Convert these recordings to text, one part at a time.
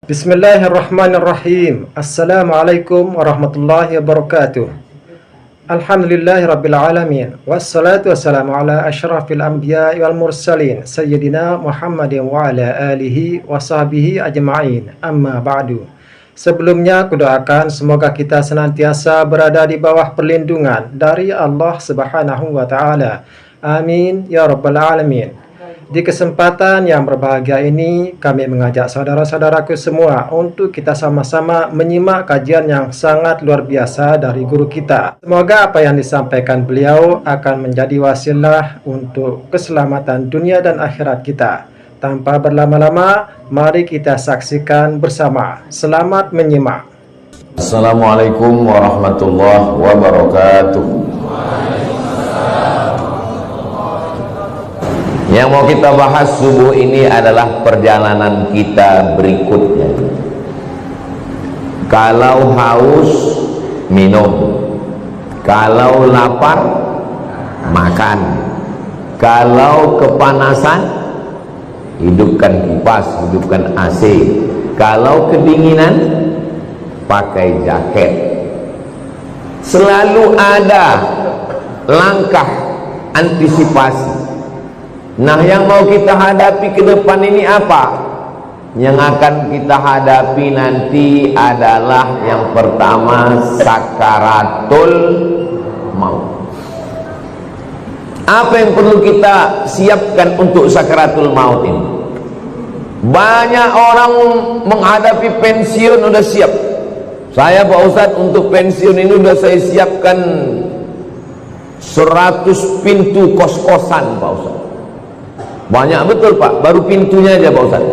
Bismillahirrahmanirrahim. Assalamualaikum warahmatullahi wabarakatuh. Alhamdulillahirabbil alamin. Wassalatu wassalamu ala asyrafil anbiya'i wal mursalin sayyidina Muhammadin wa ala alihi wa sahbihi ajma'in. Amma ba'du. Sebelumnya kudoakan semoga kita senantiasa berada di bawah perlindungan dari Allah Subhanahu wa taala. Amin ya rabbal alamin. Di kesempatan yang berbahagia ini, kami mengajak saudara-saudaraku semua untuk kita sama-sama menyimak kajian yang sangat luar biasa dari guru kita. Semoga apa yang disampaikan beliau akan menjadi wasilah untuk keselamatan dunia dan akhirat kita. Tanpa berlama-lama, mari kita saksikan bersama. Selamat menyimak. Assalamualaikum warahmatullahi wabarakatuh. Yang mau kita bahas subuh ini adalah perjalanan kita berikutnya. Kalau haus, minum. Kalau lapar, makan. Kalau kepanasan, hidupkan kipas, hidupkan AC. Kalau kedinginan, pakai jaket. Selalu ada langkah antisipasi. Nah, yang mau kita hadapi ke depan ini apa? Yang akan kita hadapi nanti adalah yang pertama, sakaratul maut. Apa yang perlu kita siapkan untuk sakaratul maut ini? Banyak orang menghadapi pensiun udah siap. Saya Pak Ustadz untuk pensiun ini udah saya siapkan 100 pintu kos-kosan Pak Ustadz. Banyak betul Pak, baru pintunya aja Pak Ustaz.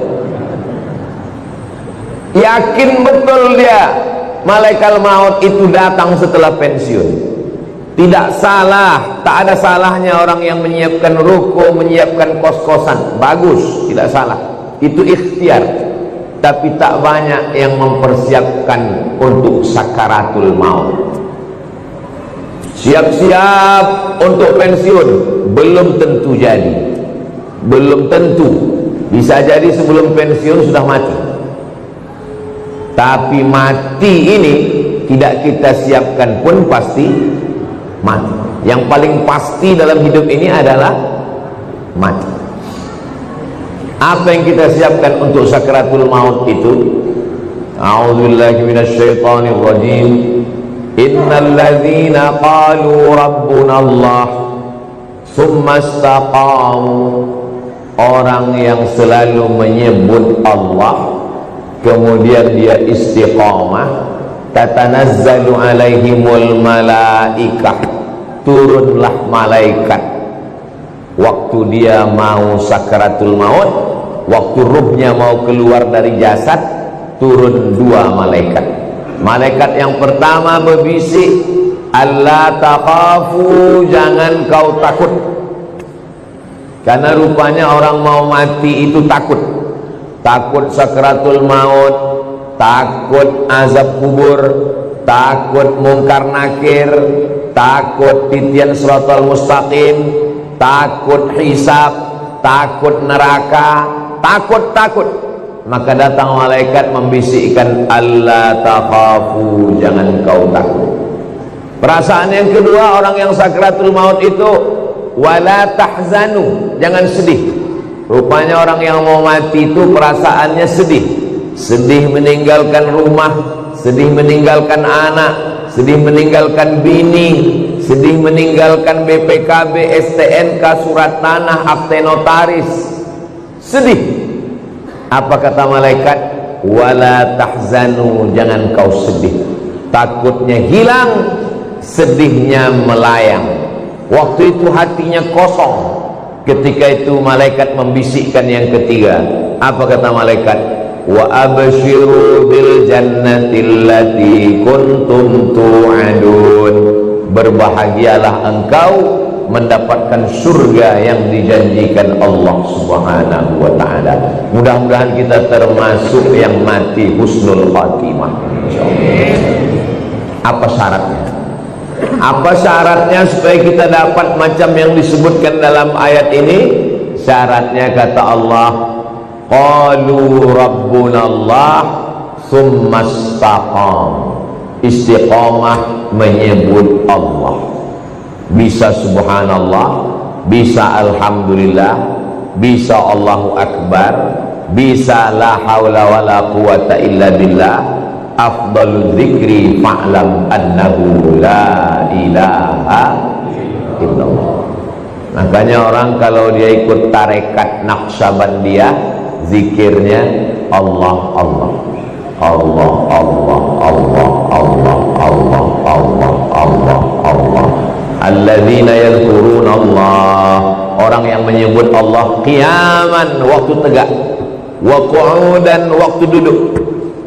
Yakin betul dia malaikat maut itu datang setelah pensiun. Tidak salah, tak ada salahnya orang yang menyiapkan ruko, menyiapkan kos-kosan. Bagus, tidak salah. Itu ikhtiar. Tapi tak banyak yang mempersiapkan untuk sakaratul maut. Siap-siap untuk pensiun, belum tentu jadi. Belum tentu, bisa jadi sebelum pensiun sudah mati. Tapi mati ini tidak kita siapkan pun pasti mati. Yang paling pasti dalam hidup ini adalah mati. Apa yang kita siapkan untuk sakaratul maut itu? A'udzubillahi minasyaitonir rajim. Innal ladzina qalu rabbunallah tsumma istaqamu. Orang yang selalu menyebut Allah kemudian dia istiqamah, tatanazzalu alaihimul malaikah, turunlah malaikat waktu dia mau sakaratul maut, waktu ruhnya mau keluar dari jasad, turun dua malaikat. Malaikat yang pertama berbisik, alla takhafu, jangan kau takut. Karena rupanya orang mau mati itu takut. Takut sakaratul maut, takut azab kubur, takut mungkar nakir, takut titian siratal mustaqim, takut hisab, takut neraka, takut. Maka datang malaikat membisikkan, alla takhafu, jangan kau takut. Perasaan yang kedua orang yang sakaratul maut itu, wala tahzanu, jangan sedih. Rupanya orang yang mau mati itu perasaannya sedih. Sedih meninggalkan rumah, sedih meninggalkan anak, sedih meninggalkan bini, sedih meninggalkan BPKB, STNK, surat tanah, akte notaris. Sedih. Apa kata malaikat? Wala tahzanu, jangan kau sedih. Takutnya hilang, sedihnya melayang. Waktu itu hatinya kosong. Ketika itu malaikat membisikkan yang ketiga. Apa kata malaikat? Wa abshiru bil jannati allati kuntum tu'adun. Berbahagialah engkau mendapatkan surga yang dijanjikan Allah Subhanahu wa taala. Mudah-mudahan kita termasuk yang mati husnul khatimah insyaallah. Apa syaratnya? Apa syaratnya supaya kita dapat macam yang disebutkan dalam ayat ini? Syaratnya kata Allah, qalu rabbunallah Summastaqam, istiqamah menyebut Allah. Bisa subhanallah, bisa alhamdulillah, bisa Allahu akbar, bisa la haula wala quwata illa billah. Afdalul dzikri fa'lam annahu la ilaha illallah. Makanya orang kalau dia ikut tarekat Naqsabandiyah, zikirnya Allah Allah Allah Allah Allah Allah Allah Allah Allah Allah. Alladzina yadhkuruna Allah, orang yang menyebut Allah qiyaman, waktu tegak, wa qu'udan, waktu duduk,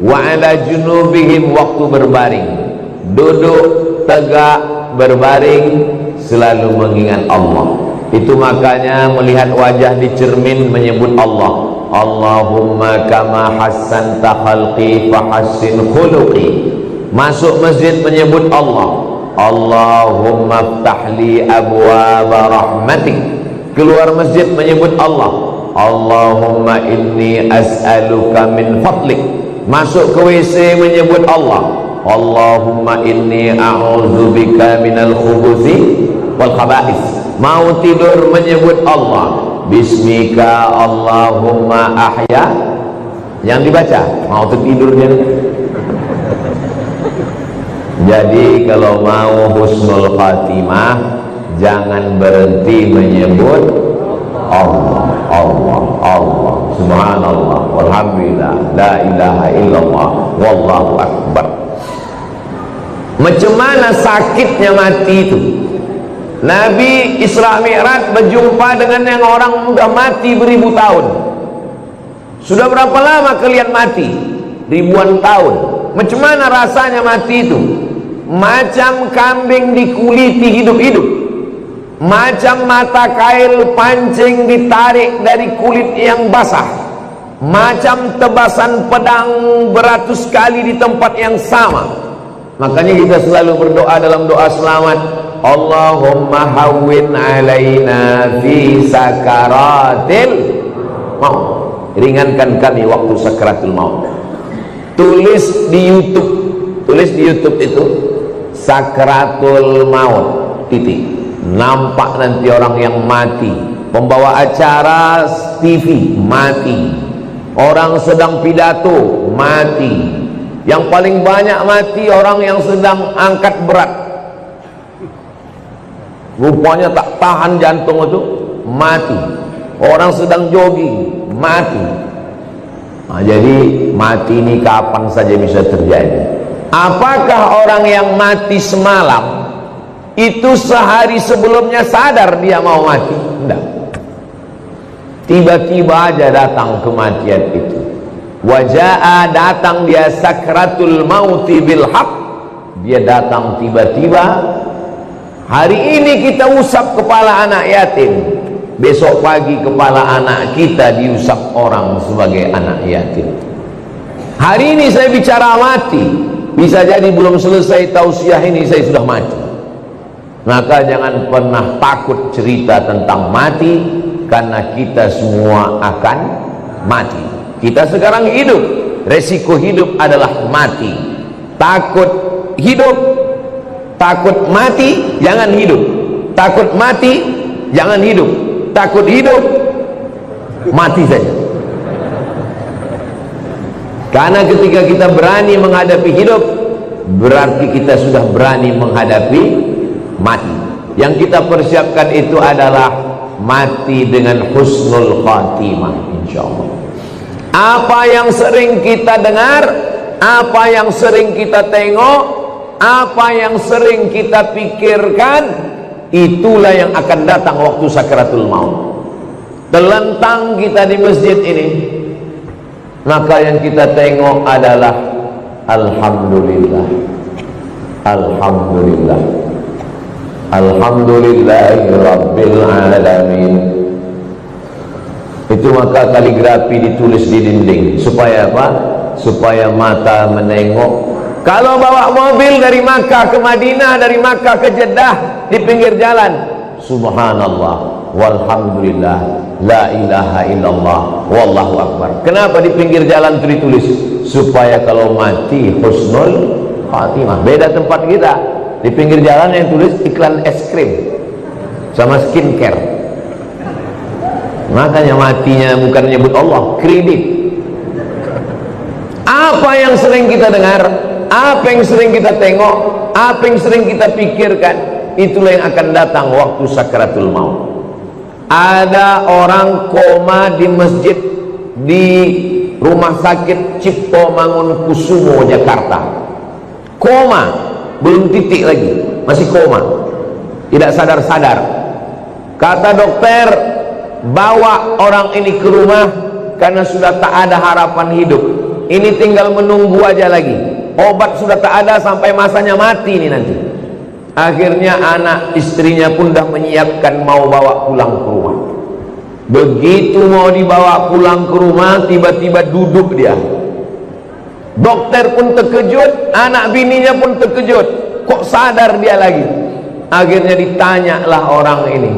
wa ala junubihim, waktu berbaring. Duduk, tegak, berbaring, selalu mengingat Allah. Itu makanya melihat wajah di cermin menyebut Allah. Allahumma kama hassanta khalqi fahassin khuluqi. Masuk masjid menyebut Allah. Allahumma ftahli abwaaba rahmatik. Keluar masjid menyebut Allah. Allahumma inni as'aluka min fadlik. Masuk ke WC menyebut Allah. Allahumma inni a'udzubika minal khubuthi wal khaba'is. Mau tidur menyebut Allah. Bismika Allahumma ahya. Yang dibaca mau tidur dia. Jadi kalau mau husnul khatimah, jangan berhenti menyebut Allah, Allah, Allah, subhanallah, walhamdulillah, la ilaha illallah, wallahu akbar. Macam mana sakitnya mati itu? Nabi Isra Mi'raj berjumpa dengan yang orang sudah mati beribu tahun. Sudah berapa lama kalian mati? Ribuan tahun. Macam mana rasanya mati itu? Macam kambing dikuliti hidup-hidup, macam mata kail pancing ditarik dari kulit yang basah, macam tebasan pedang beratus kali di tempat yang sama. Makanya kita selalu berdoa dalam doa selamat, Allahumma hawwin alaina fi sakaratil maut. Ringankan kami waktu sakaratul maut. Tulis di YouTube itu Sakratul Maut titik. Nampak nanti orang yang mati, pembawa acara TV mati, orang sedang pidato mati, yang paling banyak mati orang yang sedang angkat berat, rupanya tak tahan jantung itu mati, orang sedang jogging mati. Nah, jadi mati ini kapan saja bisa terjadi. Apakah orang yang mati semalam itu sehari sebelumnya sadar dia mau mati? Tidak. Tiba-tiba aja datang kematian itu. Waja'a, datang dia sakratul mauti bil haq. Dia datang tiba-tiba. Hari ini kita usap kepala anak yatim, besok pagi kepala anak kita diusap orang sebagai anak yatim. Hari ini saya bicara mati, bisa jadi belum selesai tausiah ini saya sudah mati. Maka jangan pernah takut cerita tentang mati, karena kita semua akan mati. Kita sekarang hidup, resiko hidup adalah mati. Takut hidup, takut mati, jangan hidup. Takut mati, jangan hidup. Takut hidup, mati saja. Karena ketika kita berani menghadapi hidup, berarti kita sudah berani menghadapi mati. Yang kita persiapkan itu adalah mati dengan husnul khatimah, insyaallah. Apa yang sering kita dengar, apa yang sering kita tengok, apa yang sering kita pikirkan, itulah yang akan datang waktu sakaratul maut. Terlentang kita di masjid ini, maka yang kita tengok adalah alhamdulillah, alhamdulillah, alhamdulillahi rabbil alamin. Itu maka kaligrafi ditulis di dinding. Supaya apa? Supaya mata menengok. Kalau bawa mobil dari Makkah ke Madinah, dari Makkah ke Jeddah, di pinggir jalan, subhanallah, walhamdulillah, la ilaha illallah, wallahu akbar. Kenapa di pinggir jalan itu ditulis? Supaya kalau mati husnul khatimah. Beda tempat kita, di pinggir jalan yang tulis iklan es krim sama skincare. Makanya matinya bukan nyebut Allah, kredit. Apa yang sering kita dengar, apa yang sering kita tengok, apa yang sering kita pikirkan, itulah yang akan datang waktu sakaratul maut. Ada orang koma di masjid di Rumah Sakit Cipto Mangunkusumo, Jakarta. Koma, belum titik lagi, masih koma, tidak sadar-sadar. Kata dokter, bawa orang ini ke rumah karena sudah tak ada harapan hidup. Ini tinggal menunggu aja lagi. Obat sudah tak ada sampai masanya mati ini nanti. Akhirnya anak istrinya pun dah menyiapkan mau bawa pulang ke rumah. Begitu mau dibawa pulang ke rumah, tiba-tiba duduk dia. Dokter pun terkejut, anak bininya pun terkejut. Kok sadar dia lagi? Akhirnya ditanyalah orang ini,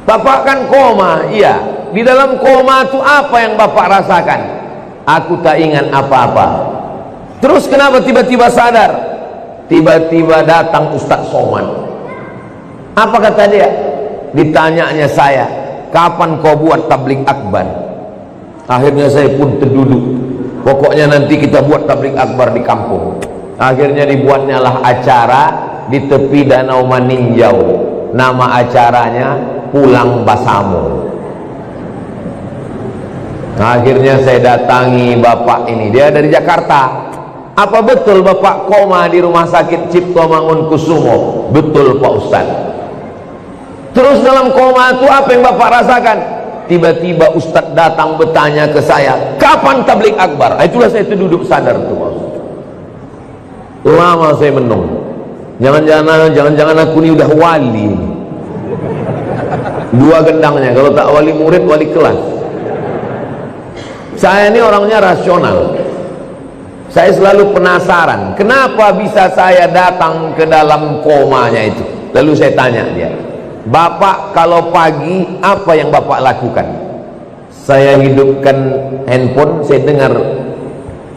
"Bapak kan koma?" "Iya." "Di dalam koma itu apa yang Bapak rasakan?" "Aku tak ingat apa-apa." "Terus kenapa tiba-tiba sadar?" Tiba-tiba datang Ustadz Somad. Apa kata dia? Ditanyanya saya, "Kapan kau buat tabligh akbar?" Akhirnya saya pun terduduk. Pokoknya nanti kita buat tabligh akbar di kampung. Akhirnya dibuatnya lah acara di tepi Danau Maninjau. Nama acaranya Pulang Basamo. Akhirnya saya datangi bapak ini, dia dari Jakarta. "Apa betul Bapak koma di Rumah Sakit Cipto Mangunkusumo?" "Betul Pak Ustaz." "Terus dalam koma itu apa yang Bapak rasakan?" Tiba-tiba Ustaz datang bertanya ke saya, "Kapan tabligh akbar?" Itulah saya duduk sadar tuh Pak Ustaz. Lama saya menung. Jangan-jangan aku ini udah wali. Dua gendangnya, kalau tak wali murid, wali kelas. Saya ini orangnya rasional. Saya selalu penasaran, kenapa bisa saya datang ke dalam komanya itu. Lalu saya tanya dia, "Bapak kalau pagi apa yang Bapak lakukan?" Saya hidupkan handphone, saya dengar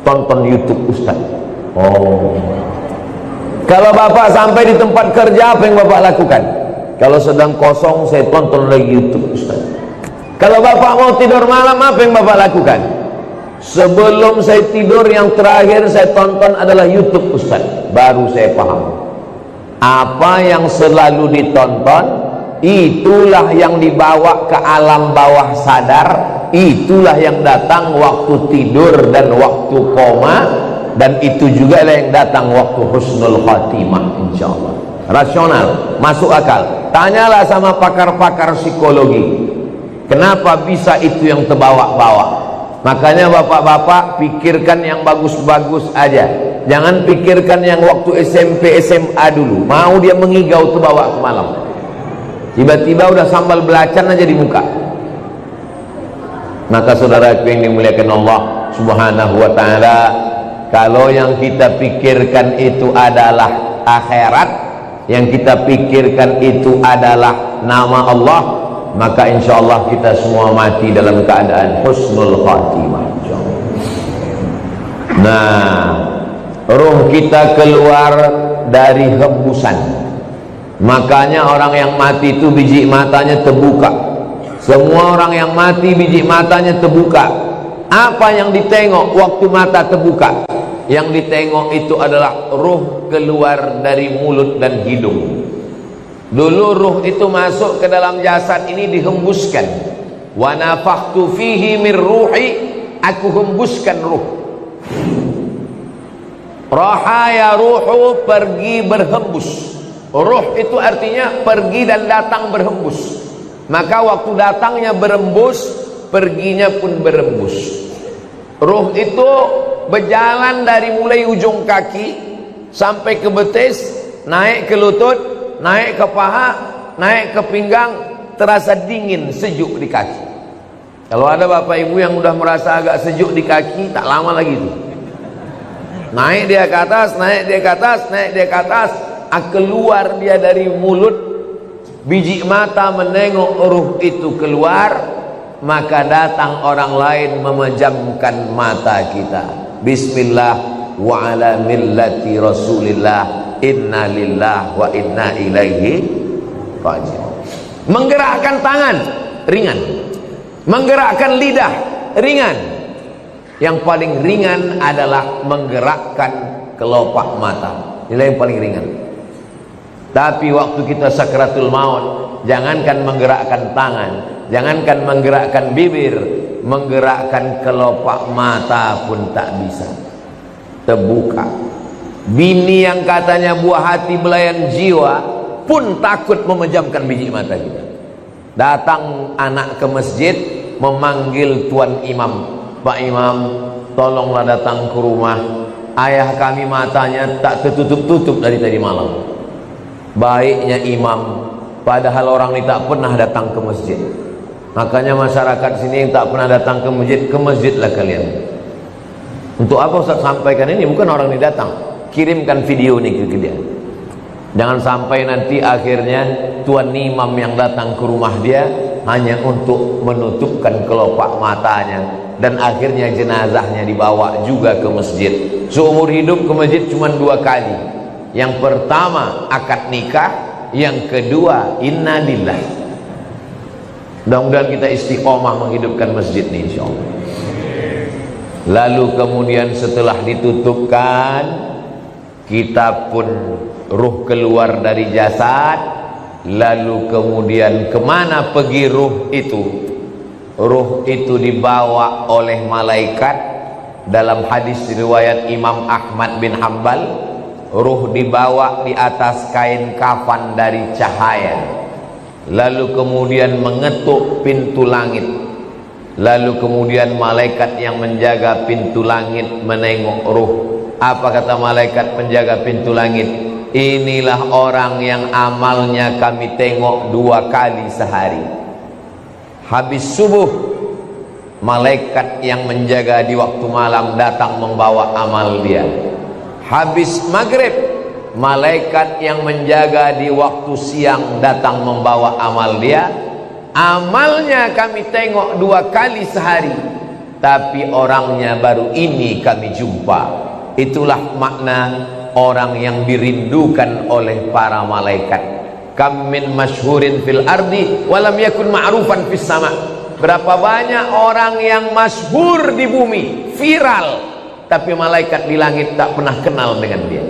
tonton YouTube Ustaz. "Oh." "Kalau Bapak sampai di tempat kerja apa yang Bapak lakukan?" "Kalau sedang kosong saya tonton lagi YouTube Ustaz." "Kalau Bapak mau tidur malam apa yang Bapak lakukan?" "Sebelum saya tidur yang terakhir saya tonton adalah YouTube Ustaz." Baru saya paham, apa yang selalu ditonton itulah yang dibawa ke alam bawah sadar, itulah yang datang waktu tidur dan waktu koma, dan itu juga yang datang waktu husnul khatimah, insyaallah. Rasional, masuk akal. Tanyalah sama pakar-pakar psikologi, kenapa bisa itu yang terbawa-bawa. Makanya bapak-bapak pikirkan yang bagus-bagus aja, jangan pikirkan yang waktu SMP SMA dulu. Mau dia mengigau tuh bawa ke malam, tiba-tiba udah sambal belacan aja di muka. Maka saudaraku yang dimuliakan Allah subhanahu wa ta'ala, kalau yang kita pikirkan itu adalah akhirat, yang kita pikirkan itu adalah nama Allah, maka insya Allah kita semua mati dalam keadaan husnul khatimah. Nah, ruh kita keluar dari hembusan. Makanya orang yang mati itu biji matanya terbuka. Semua orang yang mati biji matanya terbuka. Apa yang ditengok waktu mata terbuka? Yang ditengok itu adalah ruh keluar dari mulut dan hidung. Dulu ruh itu masuk ke dalam jasad ini dihembuskan. Wa nafakhtu fihi min ruhi, aku hembuskan ruh. Raha ya ruhu, pergi berhembus. Ruh itu artinya pergi dan datang berhembus. Maka waktu datangnya berembus, perginya pun berembus. Ruh itu berjalan dari mulai ujung kaki sampai ke betis, naik ke lutut, naik ke paha, naik ke pinggang, terasa dingin, sejuk di kaki. Kalau ada bapak ibu yang udah merasa agak sejuk di kaki, tak lama lagi tuh. Naik dia ke atas, naik dia ke atas, naik dia ke atas, keluar dia dari mulut, biji mata menengok ruh itu keluar, maka datang orang lain memejamkan mata kita. Bismillah wa ala millati Rasulillah, inna lillah wa inna ilaihi raji'un. Menggerakkan tangan ringan, menggerakkan lidah ringan. Yang paling ringan adalah menggerakkan kelopak mata. Inilah yang paling ringan. Tapi waktu kita sakratul maut, jangankan menggerakkan tangan, jangankan menggerakkan bibir, menggerakkan kelopak mata pun tak bisa. Terbuka. Bini yang katanya buah hati belayan jiwa pun takut memejamkan biji mata kita. Datang anak ke masjid memanggil tuan imam, Pak Imam, tolonglah datang ke rumah. Ayah kami matanya tak tertutup-tutup dari tadi malam. Baiknya imam, padahal orang ini tak pernah datang ke masjid. Makanya masyarakat sini yang tak pernah datang ke masjidlah kalian. Untuk apa Ustaz sampaikan ini? Bukan orang ini datang, kirimkan video ini ke dia. Jangan sampai nanti akhirnya tuan imam yang datang ke rumah dia hanya untuk menutupkan kelopak matanya, dan akhirnya jenazahnya dibawa juga ke masjid. Seumur hidup ke masjid cuma 2 kali. Yang pertama akad nikah, yang kedua inna lillah. Mudah-mudahan kita istiqomah menghidupkan masjid ini insyaallah. Lalu kemudian setelah ditutupkan, kita pun ruh keluar dari jasad. Lalu kemudian kemana pergi ruh itu? Ruh itu dibawa oleh malaikat. Dalam hadis riwayat Imam Ahmad bin Hanbal, ruh dibawa di atas kain kafan dari cahaya. Lalu kemudian mengetuk pintu langit. Lalu kemudian malaikat yang menjaga pintu langit menengok ruh. Apa kata malaikat penjaga pintu langit? Inilah orang yang amalnya kami tengok 2 kali sehari. Habis subuh, malaikat yang menjaga di waktu malam datang membawa amal dia. Habis maghrib, malaikat yang menjaga di waktu siang datang membawa amal dia. Amalnya kami tengok 2 kali sehari, tapi orangnya baru ini kami jumpa. Itulah makna orang yang dirindukan oleh para malaikat. Kam min masyhurin fil ardi walam yakun ma'rufan fis sama. Berapa banyak orang yang masyhur di bumi, viral, tapi malaikat di langit tak pernah kenal dengan dia.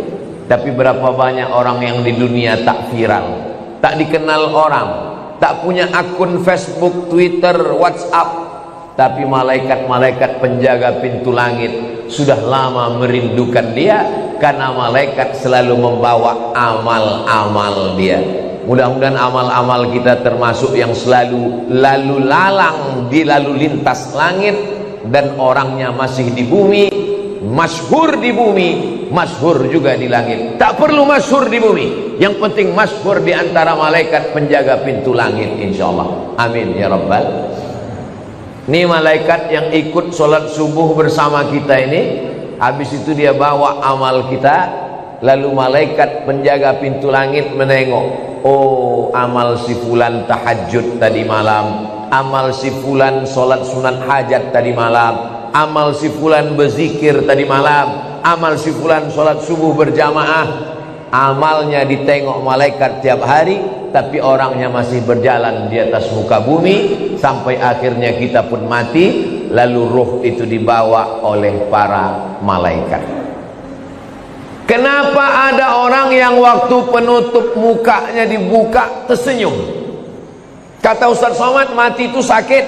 Tapi berapa banyak orang yang di dunia tak viral, tak dikenal orang, tak punya akun Facebook, Twitter, WhatsApp, tapi malaikat-malaikat penjaga pintu langit sudah lama merindukan dia, karena malaikat selalu membawa amal-amal dia. Mudah-mudahan amal-amal kita termasuk yang selalu lalu lalang di lalu lintas langit, dan orangnya masih di bumi, masyhur di bumi, masyhur juga di langit. Tak perlu masyhur di bumi, yang penting masyhur di antara malaikat penjaga pintu langit insyaallah. Amin ya rabbal. Ini malaikat yang ikut sholat subuh bersama kita ini, habis itu dia bawa amal kita. Lalu malaikat penjaga pintu langit menengok, oh amal si fulan tahajud tadi malam, amal si fulan sholat sunat hajat tadi malam, amal si fulan berzikir tadi malam, amal si fulan sholat subuh berjamaah. Amalnya ditengok malaikat tiap hari, tapi orangnya masih berjalan di atas muka bumi, sampai akhirnya kita pun mati. Lalu ruh itu dibawa oleh para malaikat. Kenapa ada orang yang waktu penutup mukanya dibuka tersenyum? Kata Ustaz Somad, mati itu sakit.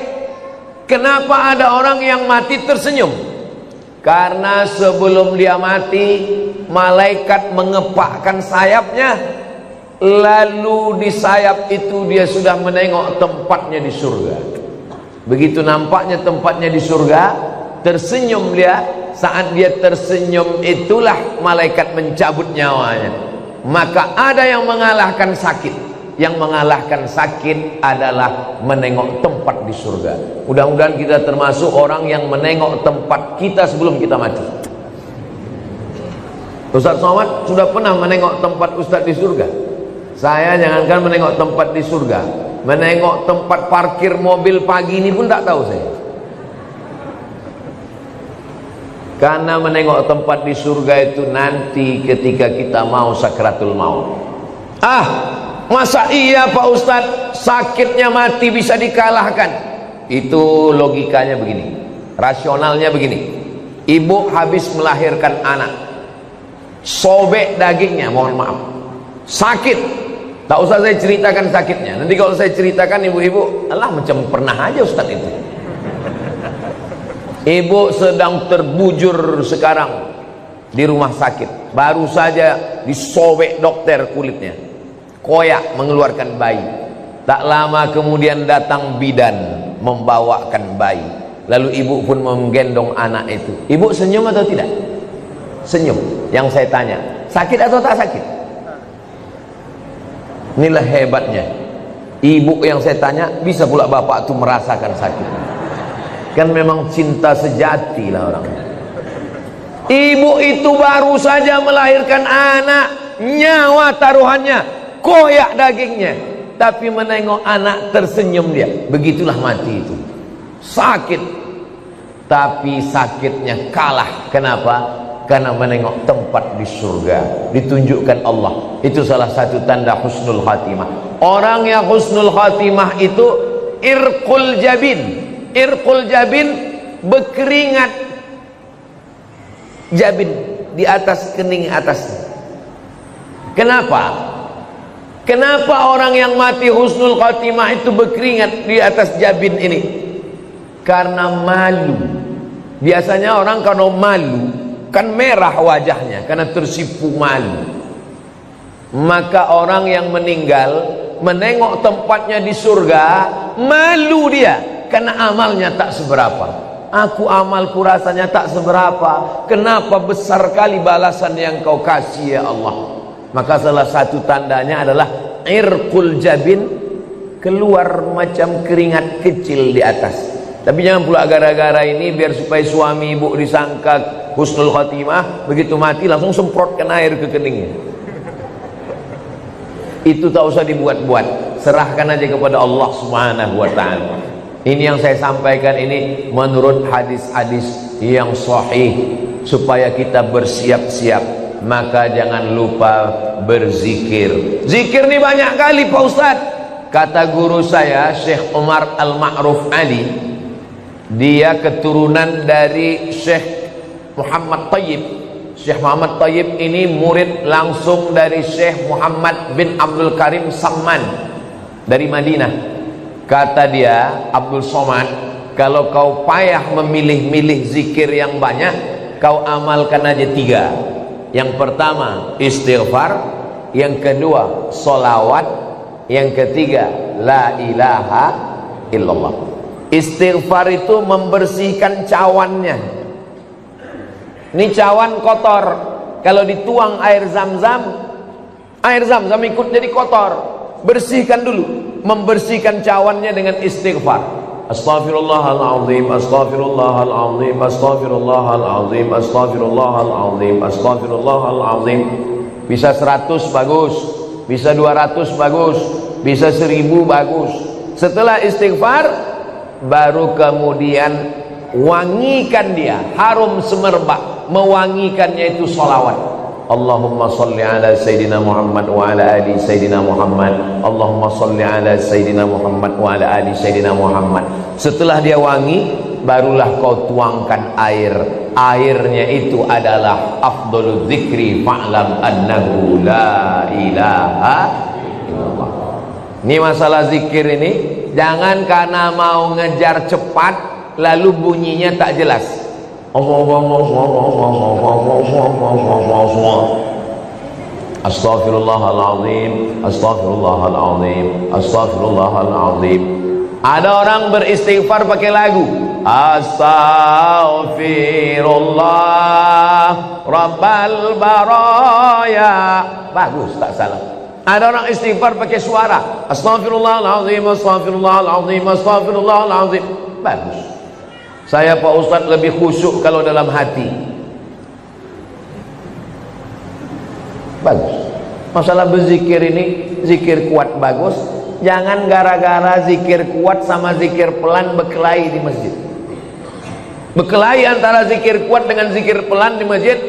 Kenapa ada orang yang mati tersenyum? Karena sebelum dia mati, malaikat mengepakkan sayapnya, lalu di sayap itu dia sudah menengok tempatnya di surga. Begitu nampaknya tempatnya di surga, tersenyum dia. Saat dia tersenyum itulah malaikat mencabut nyawanya. Maka ada yang mengalahkan sakit. Yang mengalahkan sakit adalah menengok tempat di surga. Mudah-mudahan kita termasuk orang yang menengok tempat kita sebelum kita mati. Ustaz Somad sudah pernah menengok tempat Ustaz di surga? Saya jangankan menengok tempat di surga, menengok tempat parkir mobil pagi ini pun tak tahu saya. Karena menengok tempat di surga itu nanti ketika kita mau sakratul maut. Masa iya Pak Ustadz, sakitnya mati bisa dikalahkan? Itu logikanya begini, rasionalnya begini. Ibu habis melahirkan anak, sobek dagingnya, mohon maaf, sakit. Tak usah saya ceritakan sakitnya. Nanti kalau saya ceritakan ibu-ibu, alah macam pernah aja Ustadz itu. Ibu sedang terbujur sekarang di rumah sakit, baru saja disobek dokter kulitnya, koyak mengeluarkan bayi. Tak lama kemudian datang bidan membawakan bayi, lalu ibu pun menggendong anak itu. Ibu senyum atau tidak? Senyum. Yang saya tanya, sakit atau tak sakit? Inilah hebatnya ibu yang saya tanya, bisa pula bapak itu merasakan sakit. Kan memang cinta sejati lah orang. Ibu itu baru saja melahirkan anak, nyawa taruhannya, koyak dagingnya, tapi menengok anak tersenyum dia. Begitulah mati itu, sakit, tapi sakitnya kalah. Kenapa? Karena menengok tempat di surga, ditunjukkan Allah. Itu salah satu tanda husnul khatimah. Orang yang husnul khatimah itu irqul jabin. Irqul jabin, berkeringat jabin di atas kening atasnya. Kenapa? Kenapa orang yang mati husnul khatimah itu berkeringat di atas jabin ini? Karena malu. Biasanya orang kalau malu kan merah wajahnya karena tersipu malu. Maka orang yang meninggal menengok tempatnya di surga, malu dia karena amalnya tak seberapa. Aku amalku rasanya tak seberapa, kenapa besar kali balasan yang kau kasih ya Allah. Maka salah satu tandanya adalah irqul jabin, keluar macam keringat kecil di atas. Tapi jangan pula gara-gara ini biar supaya suami ibu disangka husnul khatimah, begitu mati langsung semprotkan air ke keningnya. Itu tak usah dibuat-buat, serahkan aja kepada Allah Subhanahu wa ta'ala. Ini yang saya sampaikan ini menurut hadis-hadis yang sahih, supaya kita bersiap-siap. Maka jangan lupa berzikir. Zikir ini banyak kali Pak Ustadz. Kata guru saya Syekh Umar Al-Ma'ruf Ali, dia keturunan dari Syekh Muhammad Tayyib. Syekh Muhammad Tayyib ini murid langsung dari Syekh Muhammad bin Abdul Karim Samman dari Madinah. Kata dia, Abdul Somad, kalau kau payah memilih-milih zikir yang banyak, kau amalkan aja 3. Yang pertama istighfar, yang kedua solawat, yang ketiga la ilaha illallah. Istighfar itu membersihkan cawannya. Ini cawan kotor, kalau dituang air zam-zam ikut jadi kotor. Bersihkan dulu, membersihkan cawannya dengan istighfar. Astaghfirullahaladzim, astaghfirullahaladzim, astaghfirullahaladzim, astaghfirullahaladzim, astaghfirullahaladzim. Bisa 100 bagus, bisa 200 bagus, bisa 1000 bagus. Setelah istighfar, baru kemudian wangikan dia, harum semerbak. Mewangikannya itu sholawat. Allahumma salli ala Sayyidina Muhammad wa ala ali Sayyidina Muhammad. Allahumma salli ala Sayyidina Muhammad wa ala ali Sayyidina Muhammad. Setelah dia wangi, barulah kau tuangkan air. Airnya itu adalah afdhalul dzikri fa'lam annahu la ilaha illallah. Ini masalah zikir ini, jangan karena mau ngejar cepat lalu bunyinya tak jelas. Astaghfirullahaladzim, astaghfirullahaladzim, astaghfirullahaladzim. Ada orang beristighfar pakai lagu, astaghfirullah rabbal baraya. Bagus, tak salah. Ada orang istighfar pakai suara, astaghfirullahaladzim, astaghfirullahaladzim, astaghfirullahaladzim. Bagus. Saya Pak Ustadz lebih khusyuk kalau dalam hati. Bagus. Masalah berzikir ini, zikir kuat bagus, jangan gara-gara zikir kuat sama zikir pelan berkelahi di masjid. Berkelahi antara zikir kuat dengan zikir pelan di masjid,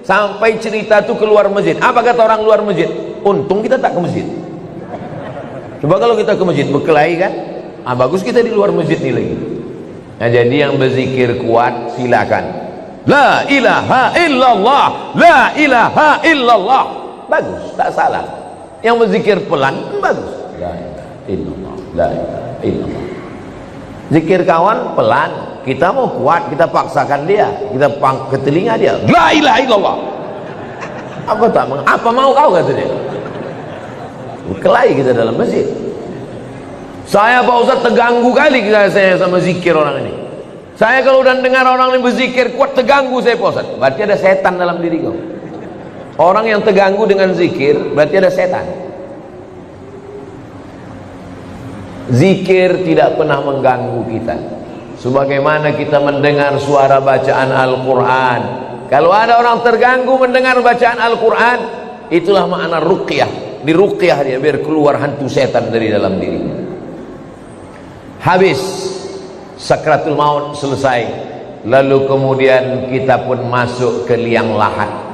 sampai cerita tuh keluar masjid. Apa kata orang luar masjid? Untung kita tak ke masjid. Coba kalau kita ke masjid berkelahi kan, bagus kita di luar masjid nih lagi. Nah, jadi yang berzikir kuat silakan. La ilaha illallah, la ilaha illallah. Bagus, tak salah. Yang berzikir pelan bagus. La ilaha illallah, la ilaha illallah. Zikir kawan pelan, kita mau kuat, kita paksakan dia, kita ke telinga dia. La ilaha illallah. Apa mau kau kata dia? Berkelahi kita dalam masjid. Saya Pak Ustaz terganggu kali saya sama zikir orang ini. Saya kalau udah dengar orang ini berzikir kuat terganggu saya Pak Ustaz. Berarti ada setan dalam diri kau. Orang yang terganggu dengan zikir berarti ada setan. Zikir tidak pernah mengganggu kita. Sebagaimana kita mendengar suara bacaan Al-Quran. Kalau ada orang terganggu mendengar bacaan Al-Quran, itulah makna ruqyah. Di ruqyah dia biar keluar hantu setan dari dalam dirinya. Habis sakratul maut selesai, lalu kemudian kita pun masuk ke liang lahat.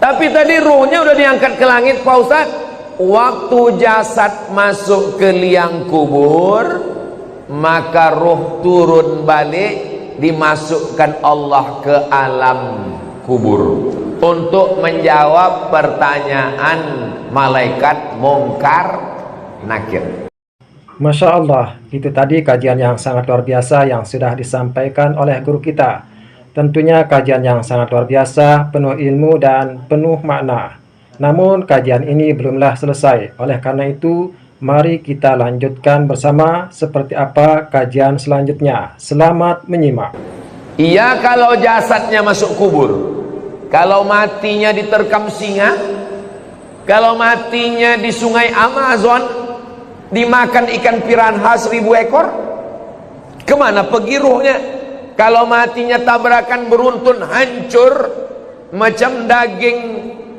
Tapi tadi ruhnya udah diangkat ke langit Pak Ustaz. Waktu jasad masuk ke liang kubur, maka ruh turun balik, dimasukkan Allah ke alam kubur untuk menjawab pertanyaan malaikat Munkar Nakir. Masya Allah, itu tadi kajian yang sangat luar biasa yang sudah disampaikan oleh guru kita. Tentunya kajian yang sangat luar biasa, penuh ilmu dan penuh makna. Namun kajian ini belumlah selesai. Oleh karena itu, mari kita lanjutkan bersama seperti apa kajian selanjutnya. Selamat menyimak. Iya, kalau jasadnya masuk kubur, kalau matinya diterkam singa, kalau matinya di sungai Amazon, dimakan ikan piranha 1000 ekor, kemana pergi ruhnya? Kalau matinya tabrakan beruntun hancur macam daging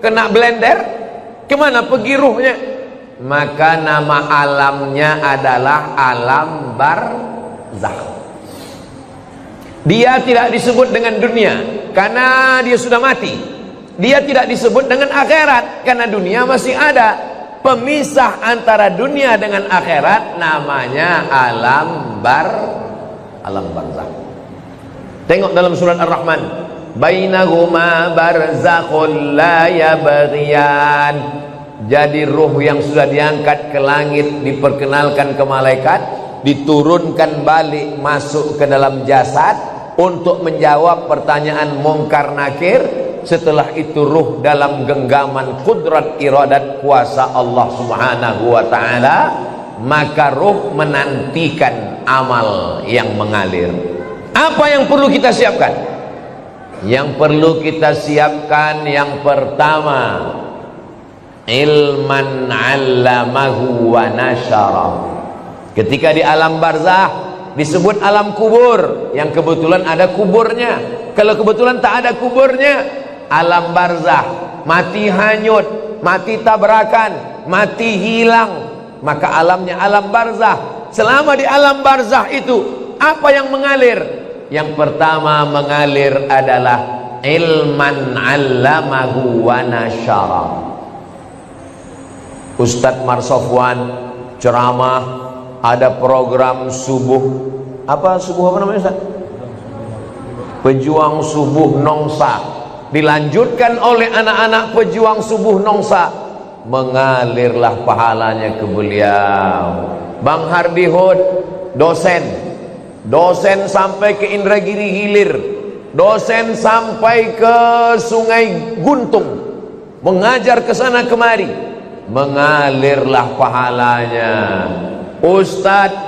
kena blender, kemana pergi ruhnya? Maka nama alamnya adalah alam barzakh. Dia tidak disebut dengan dunia karena dia sudah mati. Dia tidak disebut dengan akhirat karena dunia masih ada. Pemisah antara dunia dengan akhirat namanya alam barzakh. Tengok dalam surat Ar-Rahman, bainahuma barzakhul la yabghiyan. Jadi ruh yang sudah diangkat ke langit diperkenalkan ke malaikat, diturunkan balik masuk ke dalam jasad untuk menjawab pertanyaan Munkar Nakir. Setelah itu ruh dalam genggaman kudrat iradat kuasa Allah Subhanahu wa ta'ala, maka ruh menantikan amal yang mengalir. Apa yang perlu kita siapkan? Yang perlu kita siapkan yang pertama, ilman 'allamahu wa nasyara. Ketika di alam barzakh disebut alam kubur, yang kebetulan ada kuburnya. Kalau kebetulan tak ada kuburnya, alam barzakh, mati hanyut, mati tabrakan, mati hilang, maka alamnya alam barzakh. Selama di alam barzakh itu apa yang mengalir? Yang pertama mengalir adalah ilman 'allamahu wa nasyara. Ustadz Marsofwan ceramah, ada program subuh. Apa subuh apa namanya Ustaz? Pejuang Subuh Nongsa. Dilanjutkan oleh anak-anak pejuang subuh Nongsa. Mengalirlah pahalanya ke beliau. Bang Hardi Hud, dosen sampai ke Indragiri Hilir, dosen sampai ke Sungai Guntung, mengajar ke sana kemari, mengalirlah pahalanya. Ustadz,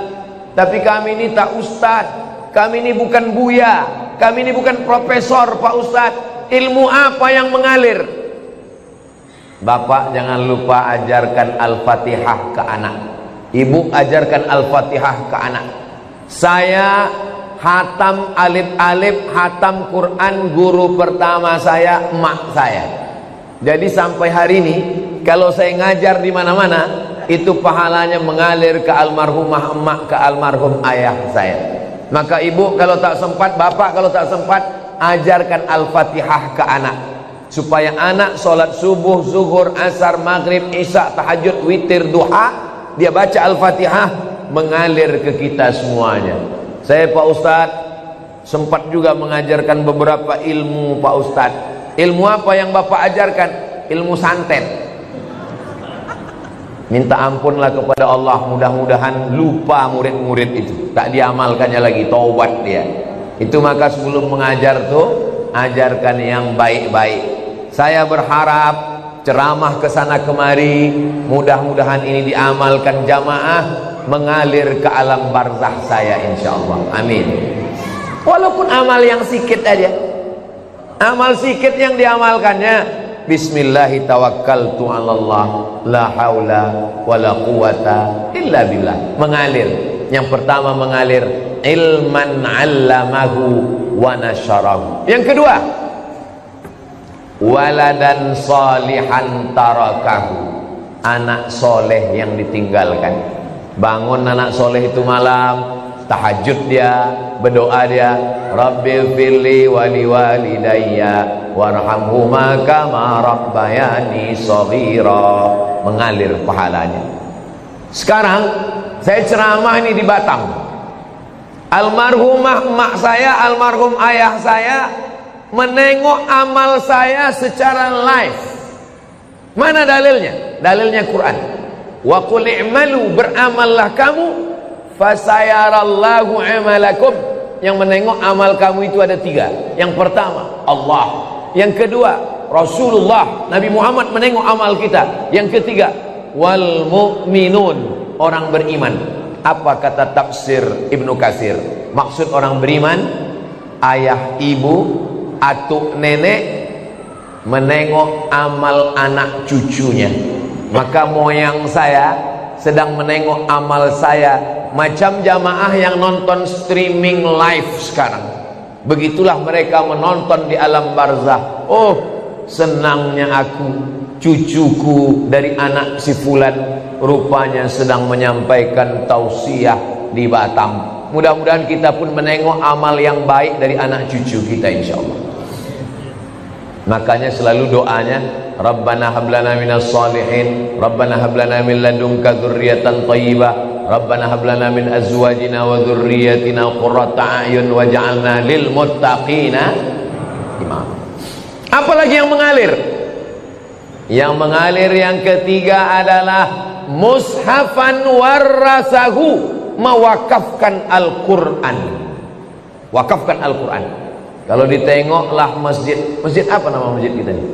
tapi kami ini tak ustadz, kami ini bukan buya, kami ini bukan profesor Pak Ustadz, ilmu apa yang mengalir? Bapak jangan lupa ajarkan Al-Fatihah ke anak, ibu ajarkan Al-Fatihah ke anak. Saya hatam alif-alif, hatam Quran, guru pertama saya emak saya. Jadi sampai hari ini kalau saya ngajar di mana-mana, itu pahalanya mengalir ke almarhumah emak, ke almarhum ayah saya. Maka ibu kalau tak sempat, bapak kalau tak sempat, ajarkan Al-Fatihah ke anak, supaya anak sholat subuh, zuhur, asar, maghrib, isya, tahajud, witir, duha, dia baca Al-Fatihah, mengalir ke kita semuanya. Saya Pak Ustadz sempat juga mengajarkan beberapa ilmu Pak Ustadz. Ilmu apa yang bapak ajarkan? Ilmu santet. Minta ampunlah kepada Allah, mudah-mudahan lupa murid-murid itu, tak diamalkannya lagi, taubat dia. Itu maka sebelum mengajar tuh, ajarkan yang baik-baik. Saya berharap ceramah ke sana kemari, mudah-mudahan ini diamalkan jamaah, mengalir ke alam barzakh saya insyaallah. Amin. Walaupun amal yang sikit aja, amal sikit yang diamalkannya, Bismillahi tawakkaltu 'alallah la haula wala quwata illa billah. Mengalir. Yang pertama mengalir ilman 'allamahu wa nasyarahu. Yang kedua, waladan salihan tarakahu. Anak soleh yang ditinggalkan. Bangun anak soleh itu malam, tahajud dia, berdoa dia, Rabbil firli wali walidayya warhamhuma kama rabbayani shaghira. Mengalir pahalanya. Sekarang saya ceramah ini di Batam. Almarhumah emak saya, almarhum ayah saya menengok amal saya secara live. Mana dalilnya? Dalilnya Quran. Wa qul i'malu, beramallah kamu, fasayarallahu amalakum. Yang menengok amal kamu itu ada tiga. Yang pertama Allah, yang kedua Rasulullah Nabi Muhammad menengok amal kita, yang ketiga wal mu'minun, orang beriman. Apa kata tafsir Ibnu Katsir? Maksud orang beriman, ayah, ibu, atuk, nenek menengok amal anak cucunya. Maka moyang saya sedang menengok amal saya, macam jamaah yang nonton streaming live sekarang. Begitulah mereka menonton di alam barzakh. Oh, senangnya aku, cucuku dari anak si fulan rupanya sedang menyampaikan tausiah di Batam. Mudah-mudahan kita pun menengok amal yang baik dari anak cucu kita insyaallah. Makanya selalu doanya, Rabbana hablana minas salihin, Rabbana hablana min ladunka dzurriyyatan thayyibah, Rabbana hablana min azwajina wa dzurriyyatina qurrata a'yun waj'alna lil muttaqina imama. Apalagi yang mengalir? Yang mengalir yang ketiga adalah mushafan warasahu, mewakafkan Al-Quran. Wakafkan Al-Quran. Kalau ditengoklah masjid, masjid apa nama masjid kita ini?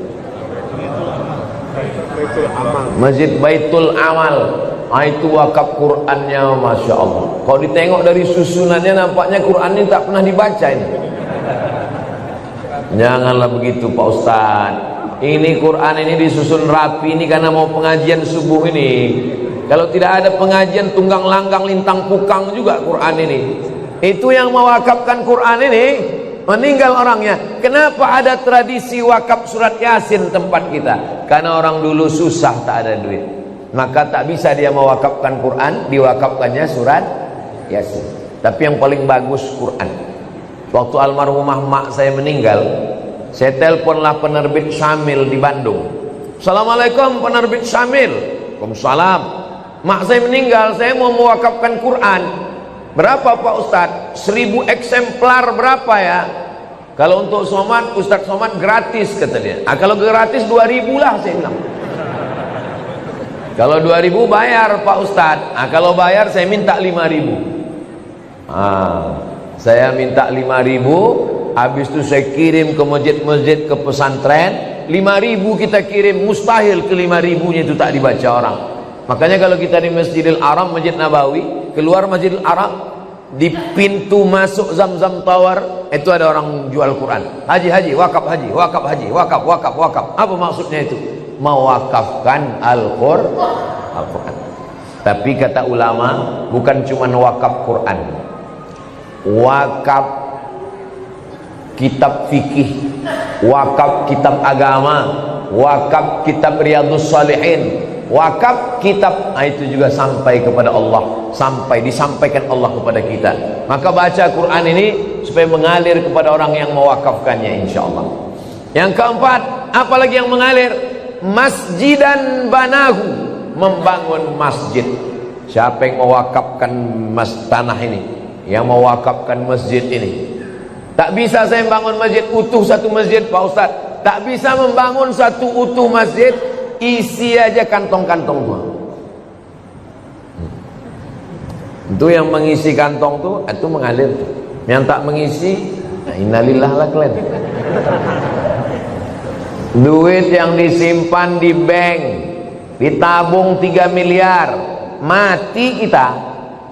Masjid Baitul Amal. Itu wakaf Qurannya, Masya Allah. Kalau ditengok dari susunannya nampaknya Quran ini tak pernah dibaca ini. Janganlah begitu Pak Ustaz. Ini Quran ini disusun rapi ini karena mau pengajian subuh ini. Kalau tidak ada pengajian tunggang langgang lintang pukang juga Quran ini. Itu yang mewakafkan Quran ini meninggal orangnya. Kenapa ada tradisi wakaf surat Yasin tempat kita? Karena orang dulu susah, tak ada duit, maka tak bisa dia mewakafkan Quran, diwakafkannya surat Yasin. Tapi yang paling bagus Quran. Waktu almarhumah mak saya meninggal, saya teleponlah penerbit Syamil di Bandung. Assalamualaikum penerbit Syamil. Waalaikumsalam. Mak saya meninggal, saya mau mewakafkan Quran. Berapa Pak Ustadz? 1000 eksemplar berapa ya? Kalau untuk Somad, Ustadz Somad gratis kata dia. Kalau gratis 2000 lah saya bilang. Kalau 2000 bayar Pak Ustadz. Kalau bayar saya minta 5000. Saya minta 5000. Habis itu saya kirim ke masjid-masjid, ke pesantren. 5000 kita kirim, mustahil ke 5000-nya itu tak dibaca orang. Makanya kalau kita di Masjidil Haram, Masjid Nabawi, keluar Masjidil Haram, di pintu masuk Zamzam Tower itu ada orang jual Quran. Haji, wakaf haji, wakaf haji, wakaf, wakaf, wakaf. Apa maksudnya itu? Mewakafkan Al-Quran. Tapi kata ulama, bukan cuma wakaf Quran, wakaf kitab fikih, wakaf kitab agama, wakaf kitab Riyadhus Shalihin, wakaf kitab, itu juga sampai kepada Allah, sampai disampaikan Allah kepada kita. Maka baca Quran ini supaya mengalir kepada orang yang mewakafkannya, insyaallah. Yang keempat, apalagi yang mengalir? Masjidan banahu, membangun masjid. Siapa yang mewakafkan tanah ini, yang mewakafkan masjid ini? Tak bisa saya membangun masjid utuh, satu masjid Pak Ustaz. Tak bisa membangun satu utuh masjid, isi aja kantong-kantong tua. Itu yang mengisi kantong tuh, itu mengalir. Yang tak mengisi, innalillah lah kalian. Duit yang disimpan di bank, ditabung 3 miliar, mati kita,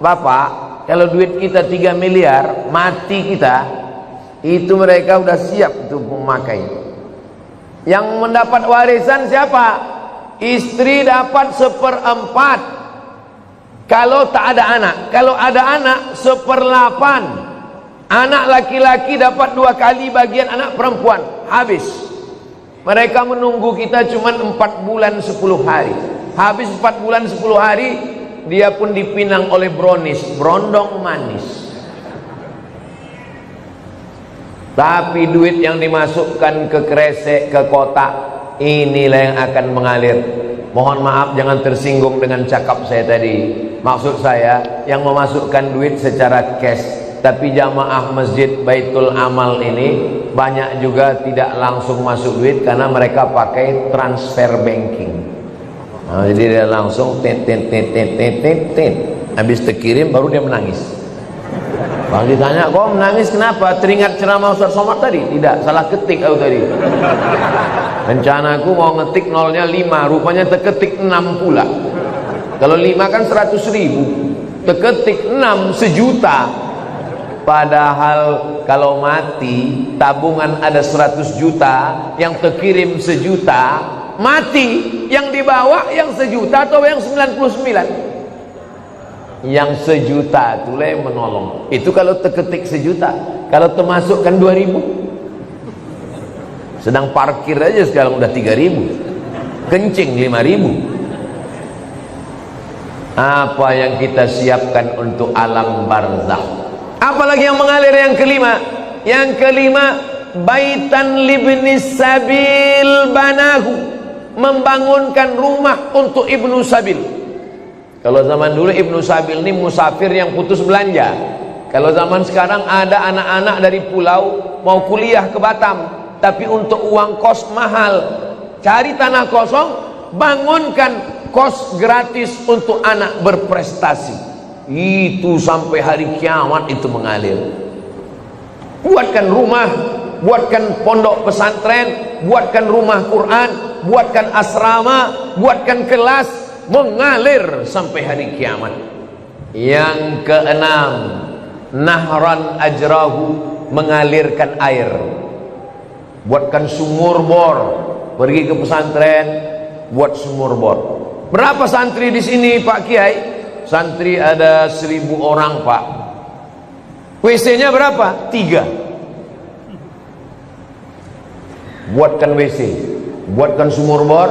Bapak, kalau duit kita 3 miliar, mati kita, itu mereka udah siap untuk memakai. Yang mendapat warisan siapa? Istri dapat 1/4 kalau tak ada anak. Kalau ada anak 1/8. Anak laki-laki dapat 2 kali bagian anak perempuan. Habis. Mereka menunggu kita cuma 4 bulan 10 hari. Habis 4 bulan 10 hari, dia pun dipinang oleh bronis, brondong manis. Tapi duit yang dimasukkan ke kresek, ke kotak, inilah yang akan mengalir. Mohon maaf jangan tersinggung dengan cakap saya tadi. Maksud saya yang memasukkan duit secara cash. Tapi jamaah masjid Baitul Amal ini banyak juga tidak langsung masuk duit karena mereka pakai transfer banking. Jadi dia langsung tit. Habis terkirim baru dia menangis. Bang ditanya, kok menangis kenapa? Teringat ceramah Ustaz Somad tadi? Tidak, salah ketik aku tadi. Rencanaku mau ngetik nolnya 5, rupanya terketik 6 pula. Kalau 5 kan 100.000, terketik 6 1.000.000. Padahal kalau mati tabungan ada 100 juta, yang terkirim 1 juta, mati yang dibawa yang 1 juta atau yang 99? Yang 1 juta itulah yang menolong. Itu kalau terketik 1 juta. Kalau termasukkan 2.000, sedang parkir aja sekarang udah 3.000, kencing 5.000. Apa yang kita siapkan untuk alam barzakh? Apalagi yang mengalir? Yang kelima. Yang kelima, baitan libnis sabil banahu, membangunkan rumah untuk ibnu sabil. Kalau zaman dulu ibnu sabil ini musafir yang putus belanja. Kalau zaman sekarang ada anak-anak dari pulau mau kuliah ke Batam, tapi untuk uang kos mahal. Cari tanah kosong, bangunkan kos gratis untuk anak berprestasi. Itu sampai hari kiamat itu mengalir. Buatkan rumah, buatkan pondok pesantren, buatkan rumah Quran, buatkan asrama, buatkan kelas, mengalir sampai hari kiamat. Yang keenam, nahran ajrahu, mengalirkan air. Buatkan sumur bor, pergi ke pesantren, buat sumur bor. Berapa santri di sini Pak Kiai? Santri ada 1.000 orang Pak. WC-nya berapa? 3. Buatkan WC, buatkan sumur bor,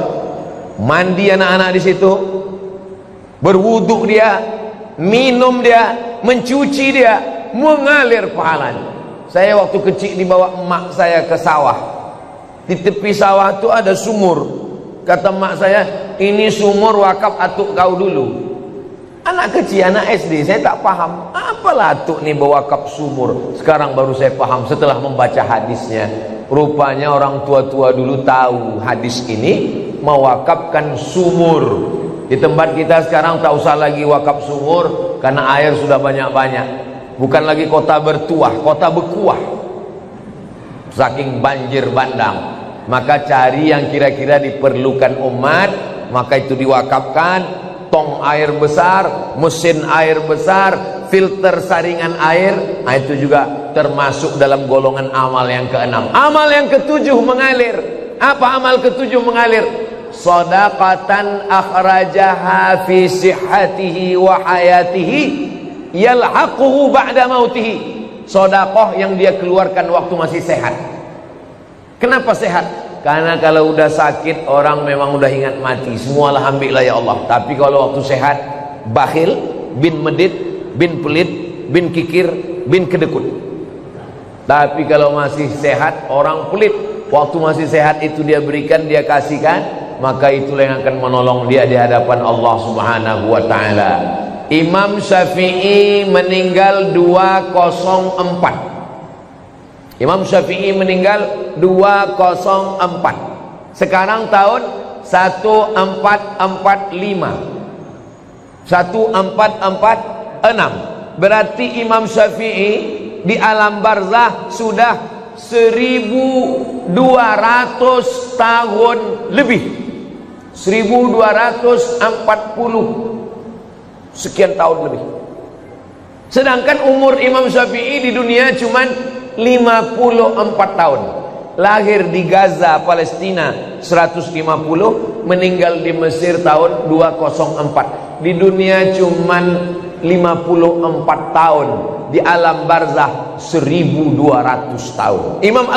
mandi anak-anak di situ, berwuduk dia, minum dia, mencuci dia, mengalir pahalanya. Saya waktu kecil dibawa emak saya ke sawah. Di tepi sawah itu ada sumur. Kata emak saya, ini sumur wakaf atuk kau dulu. Anak kecil, anak SD, saya tak paham. Apalah atuk nih bewakaf sumur. Sekarang baru saya paham setelah membaca hadisnya. Rupanya orang tua-tua dulu tahu hadis ini mewakafkan sumur. Di tempat kita sekarang tak usah lagi wakaf sumur karena air sudah banyak-banyak. Bukan lagi kota bertuah, kota berkuah. Saking banjir bandang. Maka cari yang kira-kira diperlukan umat, maka itu diwakafkan. Tong air besar, mesin air besar, filter saringan air, itu juga termasuk dalam golongan amal yang keenam. Amal yang ketujuh mengalir. Apa amal ketujuh mengalir? Shadaqatan akhrajaha fi sihhatihi wa hayatihi yalhaquhu ba'da mautihi. Sedekah yang dia keluarkan waktu masih sehat. Kenapa sehat? Karena kalau udah sakit orang memang udah ingat mati, semualah ambillah ya Allah. Tapi kalau waktu sehat, bakhil, bin medit, bin pelit, bin kikir, bin kedekut. Tapi kalau masih sehat, orang pelit. Waktu masih sehat itu dia berikan, dia kasihkan, maka itulah yang akan menolong dia di hadapan Allah Subhanahu wa ta'ala. Imam Syafi'i meninggal 204. Imam Syafi'i meninggal 204. Sekarang tahun 1445. 1446. Berarti Imam Syafi'i di alam barzah sudah 1200 tahun lebih. 1240 sekian tahun lebih. Sedangkan umur Imam Syafi'i di dunia cuman 54 tahun. Lahir di Gaza, Palestina 150, meninggal di Mesir tahun 204. Di dunia cuman 54 tahun, di alam barzah 1200 tahun. Imam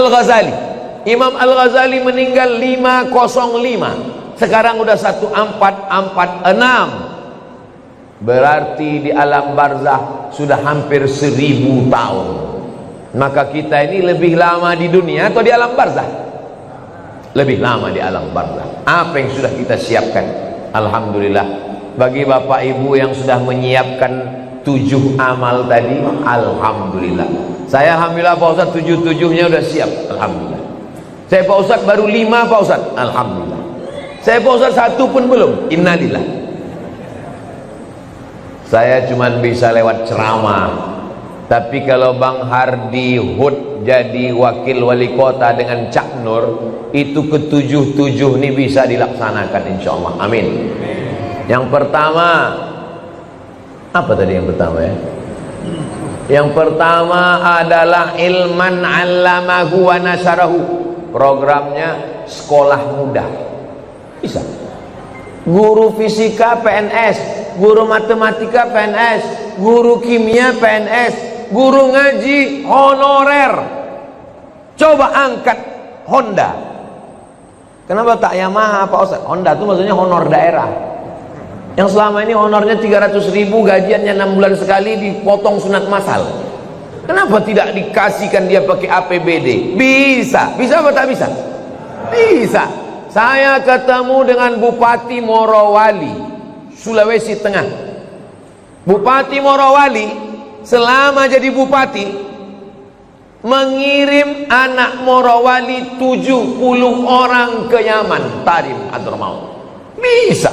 Al-Ghazali meninggal 505. Sekarang udah 1446. Berarti di alam barzah sudah hampir 1000 tahun. Maka kita ini lebih lama di dunia atau di alam barzah? Lebih lama di alam barzah. Apa yang sudah kita siapkan? Alhamdulillah. Bagi bapak ibu yang sudah menyiapkan 7 amal tadi, alhamdulillah. Saya alhamdulillah Pak Ustadz 7-7-nya udah siap, alhamdulillah. Saya Pak Ustadz baru 5 Pak Ustadz, alhamdulillah. Saya Pak Ustadz 1 pun belum, innalillah. Saya cuman bisa lewat ceramah. Tapi kalau Bang Hardi Hud jadi wakil wali kota dengan Cak Nur, itu ke-7 ini bisa dilaksanakan insyaallah. Amin. Yang pertama, apa tadi yang pertama ya? Yang pertama adalah ilman 'allamahu wa nasyarahu. Programnya sekolah mudah. Bisa. Guru fisika PNS, guru matematika PNS, guru kimia PNS, guru ngaji honorer. Coba angkat Honda. Kenapa tak Yamaha Pak Ustaz? Honda itu maksudnya honor daerah. Yang selama ini honornya 300.000, gajiannya 6 bulan sekali, dipotong sunat masal. Kenapa tidak dikasihkan dia pakai APBD? Bisa. Bisa apa tak bisa? Bisa. Saya ketemu dengan Bupati Morowali, Sulawesi Tengah. Bupati Morowali selama jadi bupati mengirim anak Morowali 70 orang ke Yaman, Tarim Hadramaut. Bisa.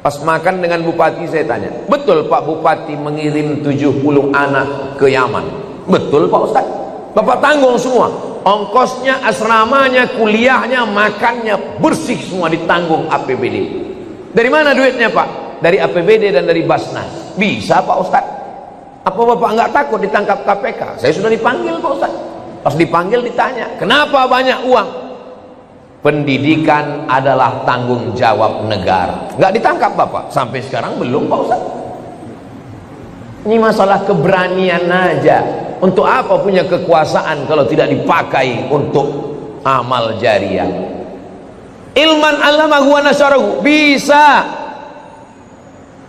Pas makan dengan bupati saya tanya, betul Pak Bupati mengirim 70 anak ke Yaman? Betul Pak Ustaz. Bapak tanggung semua, ongkosnya, asramanya, kuliahnya, makannya, bersih semua ditanggung APBD. Dari mana duitnya Pak? Dari APBD dan dari Basnas. Bisa Pak Ustaz. Apa Bapak nggak takut ditangkap KPK? Saya sudah dipanggil Pak Ustaz. Pas dipanggil ditanya, kenapa banyak uang? Pendidikan adalah tanggung jawab negara. Nggak ditangkap Bapak? Sampai sekarang belum Pak Ustaz. Ini masalah keberanian aja. Untuk apa punya kekuasaan kalau tidak dipakai untuk amal jariah? Ilman 'allamahu wa nasyarahu. Bisa.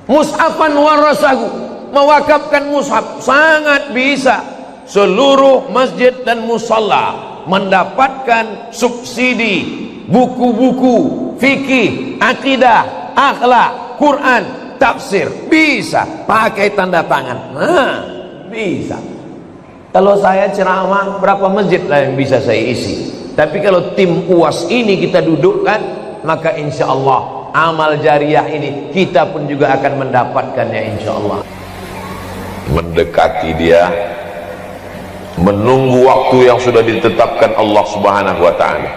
Mushafan warasahu, mewakafkan mushaf, sangat bisa. Seluruh masjid dan musalla mendapatkan subsidi buku-buku fikih, akidah, akhlak, Quran, tafsir. Bisa pakai tanda tangan. Nah, bisa. Kalau saya ceramah, berapa masjid lah yang bisa saya isi? Tapi kalau tim UAS ini kita dudukkan, maka insya Allah amal jariah ini kita pun juga akan mendapatkannya insya Allah. Mendekati dia, menunggu waktu yang sudah ditetapkan Allah Subhanahu wa ta'ala.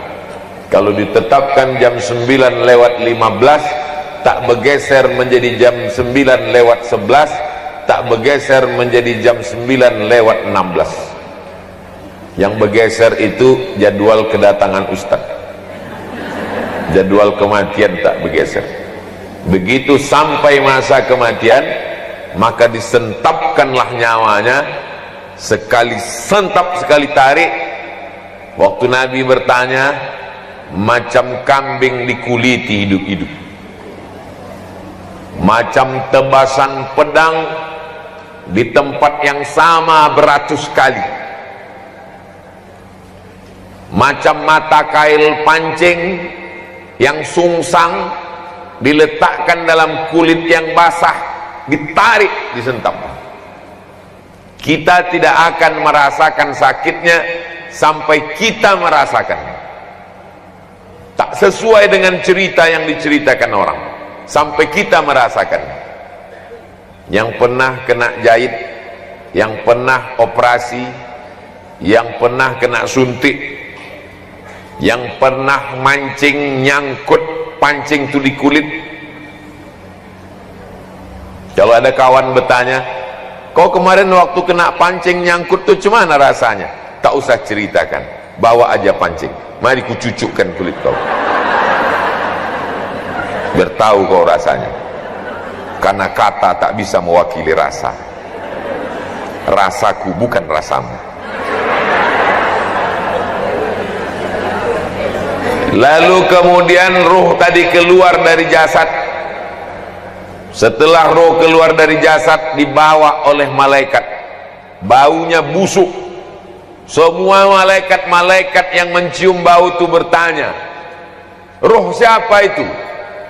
Kalau ditetapkan jam 9 lewat 15, tak bergeser menjadi jam 9 lewat 11, tak bergeser menjadi jam 9 lewat 16. Yang bergeser itu jadwal kedatangan Ustaz. Jadwal kematian tak bergeser. Begitu sampai masa kematian, maka disentapkanlah nyawanya. Sekali sentap, sekali tarik, Waktu Nabi bertanya, macam kambing dikuliti hidup-hidup, macam tebasan pedang di tempat yang sama beratus kali, macam mata kail pancing yang sungsang diletakkan dalam kulit yang basah, ditarik, disentap. Kita tidak akan merasakan sakitnya sampai kita merasakan. Tak sesuai dengan cerita yang diceritakan orang, sampai kita merasakan. Yang pernah kena jahit, yang pernah operasi, yang pernah kena suntik, yang pernah mancing nyangkut pancing itu di kulit. Kalau ada kawan bertanya, kau kemarin waktu kena pancing nyangkut tuh cuman rasanya? Tak usah ceritakan, bawa aja pancing, mari ku cucukkan kulit kau, bertahu kau rasanya. Karena kata tak bisa mewakili rasa, rasaku bukan rasamu. Lalu kemudian ruh tadi keluar dari jasad. Setelah roh keluar dari jasad, dibawa oleh malaikat. Baunya busuk. Semua malaikat-malaikat yang mencium bau itu bertanya, roh siapa itu?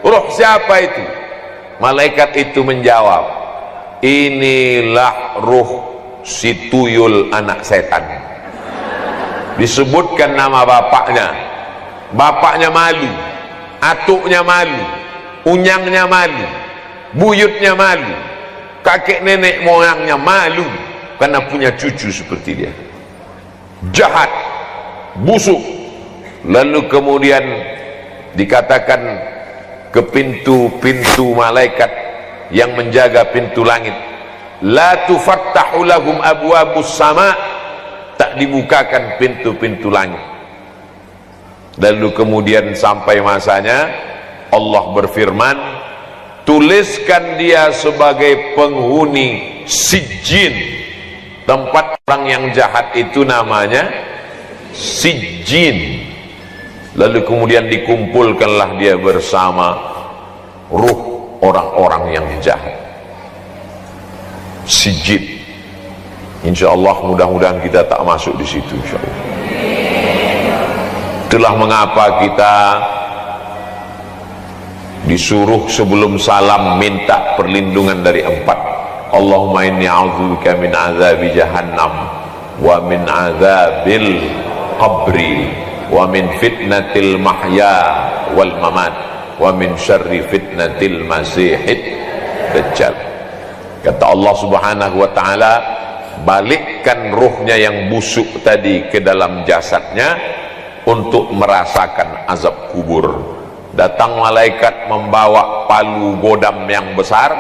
Roh siapa itu? Malaikat itu menjawab, inilah ruh si tuyul anak setan. Disebutkan nama bapaknya. Bapaknya malu, atuknya malu, unyangnya malu, buyutnya malu, kakek nenek moyangnya malu karena punya cucu seperti dia. Jahat, busuk. Lalu kemudian dikatakan ke pintu-pintu malaikat yang menjaga pintu langit, la tufattahu lahum abwabus sama, tak dibukakan pintu-pintu langit. Lalu kemudian sampai masanya Allah berfirman, tuliskan dia sebagai penghuni Sijjin. Tempat orang yang jahat itu namanya Sijjin. Lalu kemudian dikumpulkanlah dia bersama ruh orang-orang yang jahat. Sijjin. Insyaallah mudah-mudahan kita tak masuk di situ insyaallah. Itulah mengapa kita disuruh sebelum salam minta perlindungan dari 4. Allahumma inni a'udzubika min azabi jahannam wa min azabil qabri wa min fitnatil mahya wal mamat wa min syarri fitnatil masihid dajjal. Kata Allah Subhanahu wa taala, balikkan ruhnya yang busuk tadi ke dalam jasadnya untuk merasakan azab kubur. Datang malaikat membawa palu godam yang besar,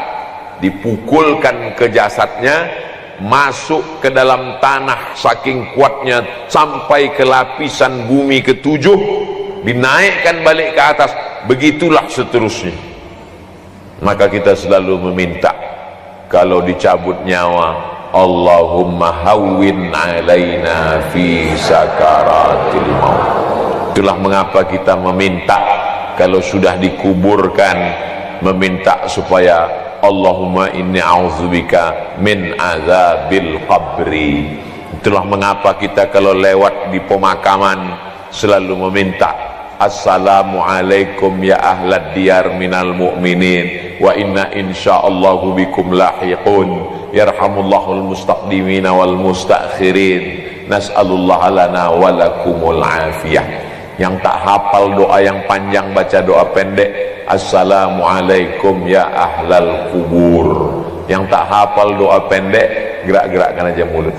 dipukulkan ke jasadnya, masuk ke dalam tanah saking kuatnya sampai ke lapisan bumi ke-7, dinaikkan balik ke atas, begitulah seterusnya. Maka kita selalu meminta kalau dicabut nyawa, Allahumma hawwin alaina fi sakaratil maut. Itulah mengapa kita meminta kalau sudah dikuburkan, meminta supaya Allahumma inni a'udzubika min azabil qabri. Itulah mengapa kita kalau lewat di pemakaman selalu meminta, assalamualaikum ya ahlad diyar minal mu'minin wa inna insyaallahu bikum lahiqun yarhamullahul mustaqdimina wal mustakhirin nas'alullah lana walakumul afiyah. Yang tak hafal doa yang panjang, baca doa pendek, assalamualaikum ya ahlal kubur. Yang tak hafal doa pendek, gerak-gerakkan aja mulut.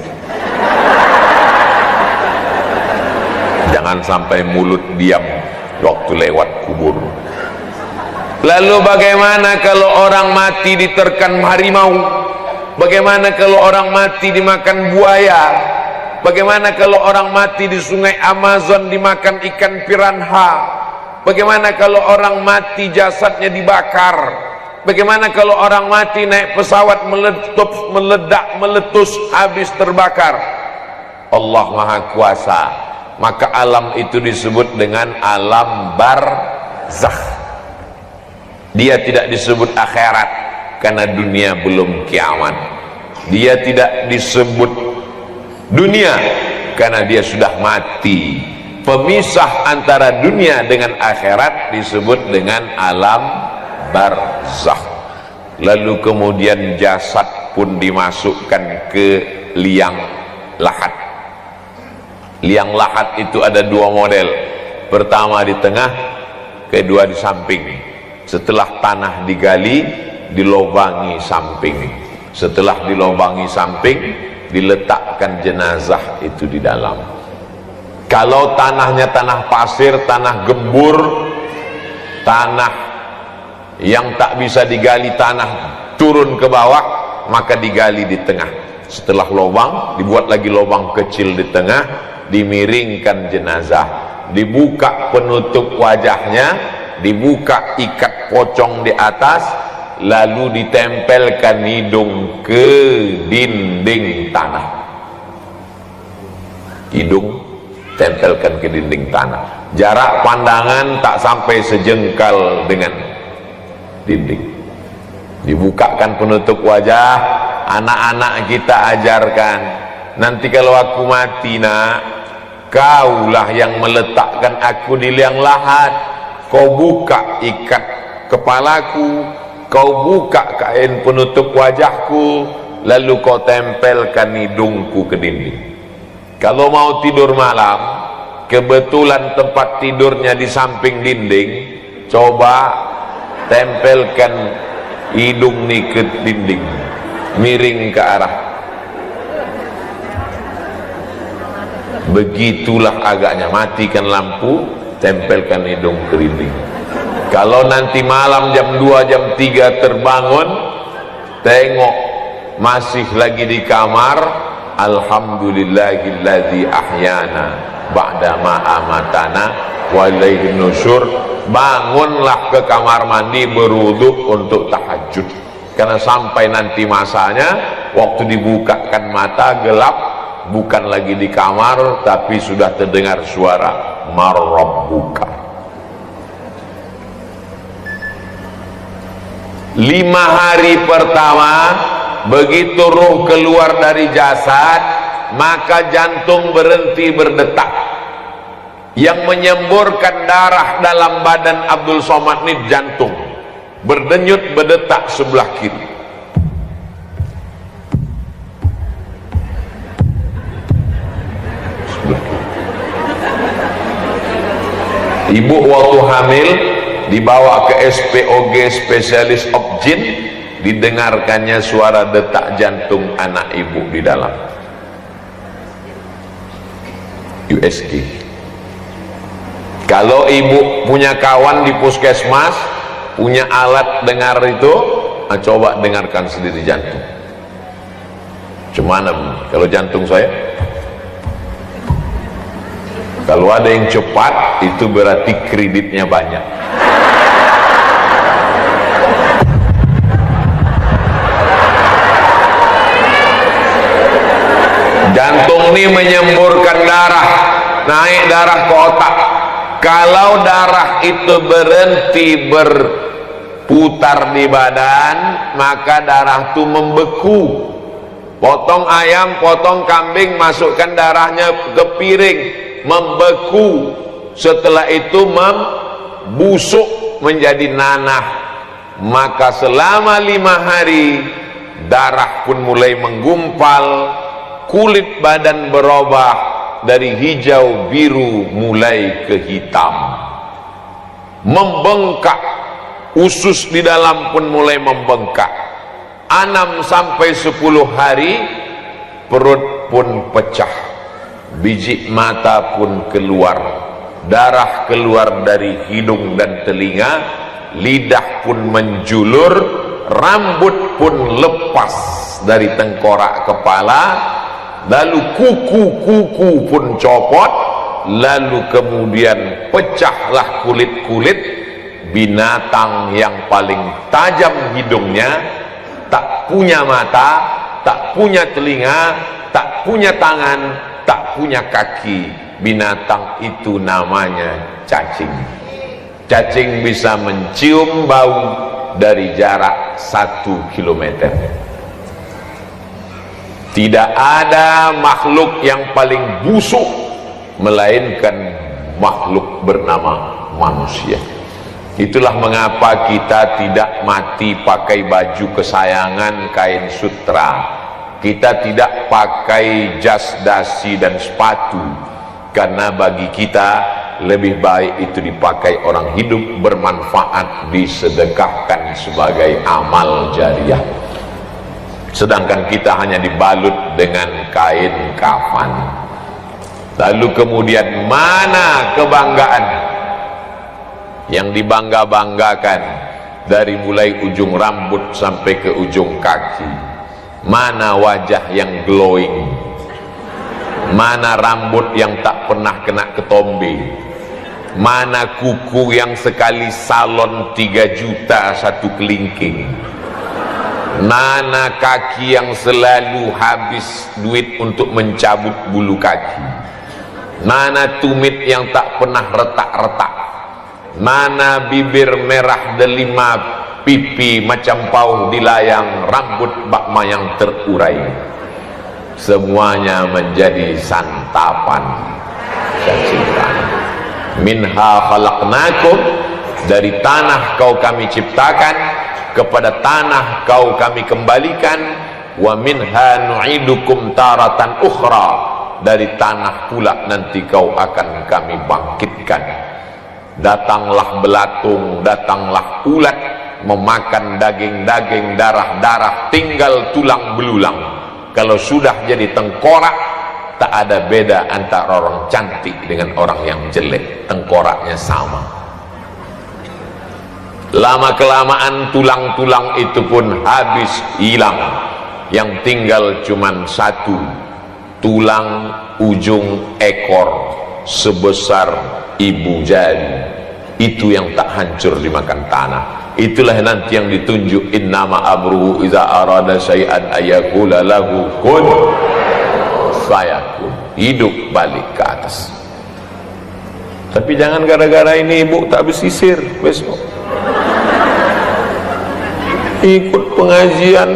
Jangan sampai mulut diam waktu lewat kubur. Lalu bagaimana kalau orang mati diterkam harimau? Bagaimana kalau orang mati dimakan buaya? Bagaimana kalau orang mati di sungai Amazon dimakan ikan piranha? Bagaimana kalau orang mati jasadnya dibakar? Bagaimana kalau orang mati naik pesawat meledak, meletus, habis terbakar? Allah Maha Kuasa maka alam itu disebut dengan alam barzakh. Dia tidak disebut akhirat karena dunia belum kiamat. Dia tidak disebut dunia karena dia sudah mati. Pemisah antara dunia dengan akhirat disebut dengan alam barzakh. Lalu kemudian jasad pun dimasukkan ke liang lahat. Liang lahat itu ada dua model. Pertama di tengah, kedua di samping. Setelah tanah digali, dilobangi samping. Setelah dilobangi samping, diletakkan jenazah itu di dalam. Kalau tanahnya tanah pasir, tanah gembur, tanah yang tak bisa digali, tanah turun ke bawah, maka digali di tengah. Setelah lubang, dibuat lagi lubang kecil di tengah, dimiringkan jenazah, dibuka penutup wajahnya, dibuka ikat pocong di atas, lalu ditempelkan hidung ke dinding tanah. Hidung tempelkan ke dinding tanah, jarak pandangan tak sampai sejengkal dengan dinding. Dibukakan penutup wajah, anak-anak kita ajarkan, nanti kalau aku mati nak, kaulah yang meletakkan aku di liang lahat. Kau buka ikat kepalaku, kau buka kain penutup wajahku, lalu kau tempelkan hidungku ke dinding. Kalau mau tidur malam, kebetulan tempat tidurnya di samping dinding, coba tempelkan hidung nih ke dinding, miring ke arah. Begitulah agaknya, matikan lampu, tempelkan hidung ke dinding. Kalau nanti malam jam 2, jam 3 terbangun, tengok masih lagi di kamar, alhamdulillahilladzi ahyana ba'dama amatana wa ilaihin nusyur. Bangunlah ke kamar mandi, berwudu untuk tahajud, karena sampai nanti masanya, waktu dibukakan mata gelap, bukan lagi di kamar, tapi sudah terdengar suara marrabbuka. 5 hari pertama, begitu ruh keluar dari jasad, maka jantung berhenti berdetak. Yang menyemburkan darah dalam badan Abdul Somad ini jantung, berdenyut berdetak sebelah kiri. Ibu waktu hamil dibawa ke SPOG, spesialis obgyn, didengarkannya suara detak jantung anak ibu di dalam USG. Kalau ibu punya kawan di puskesmas, punya alat dengar itu, coba dengarkan sendiri jantung. Cuman kalau jantung saya, kalau ada yang cepat, itu berarti kreditnya banyak. Jantung ini menyemburkan darah, naik darah ke otak. Kalau darah itu berhenti berputar di badan, maka darah itu membeku. Potong ayam, potong kambing, masukkan darahnya ke piring, membeku. Setelah itu membusuk menjadi nanah. Maka selama 5 hari darah pun mulai menggumpal, kulit badan berubah dari hijau biru mulai ke hitam, membengkak, usus di dalam pun mulai membengkak. 6 sampai 10 hari perut pun pecah, biji mata pun keluar, darah keluar dari hidung dan telinga, lidah pun menjulur, rambut pun lepas dari tengkorak kepala, lalu kuku-kuku pun copot, lalu kemudian pecahlah kulit-kulit. Binatang yang paling tajam hidungnya, tak punya mata, tak punya telinga, tak punya tangan, tak punya kaki, binatang itu namanya cacing. Cacing bisa mencium bau dari jarak 1 kilometer. Tidak ada makhluk yang paling busuk melainkan makhluk bernama manusia. Itulah mengapa kita tidak mati pakai baju kesayangan kain sutra, kita tidak pakai jas dasi dan sepatu, karena bagi kita lebih baik itu dipakai orang hidup, bermanfaat, disedekahkan sebagai amal jariah. Sedangkan kita hanya dibalut dengan kain kafan. Lalu kemudian mana kebanggaan yang dibangga-banggakan dari mulai ujung rambut sampai ke ujung kaki? Mana wajah yang glowing? Mana rambut yang tak pernah kena ketombe? Mana kuku yang sekali salon 3 juta 1 kelingking? Mana kaki yang selalu habis duit untuk mencabut bulu kaki? Mana tumit yang tak pernah retak-retak? Mana bibir merah delima, pipi macam pauh dilayang, rambut bakma yang terurai? Semuanya menjadi santapan cacing. Minha khalaqnakum, dari tanah kau kami ciptakan, kepada tanah kau kami kembalikan. Wa minha nu'idukum taratan ukhra, dari tanah pula nanti kau akan kami bangkitkan. Datanglah belatung, datanglah ulat, memakan daging-daging, darah-darah, tinggal tulang belulang. Kalau sudah jadi tengkorak, tak ada beda antara orang cantik dengan orang yang jelek, tengkoraknya sama. Lama-kelamaan tulang-tulang itu pun habis, hilang. Yang tinggal cuman satu, tulang ujung ekor sebesar ibu jari. Itu yang tak hancur dimakan tanah. Itulah nanti yang ditunjuk, innama amruhu iza arada syai'an ayaqula lahu kun fayakun. Hidup balik ke atas. Tapi jangan gara-gara ini ibu tak bersisir besok ikut pengajian,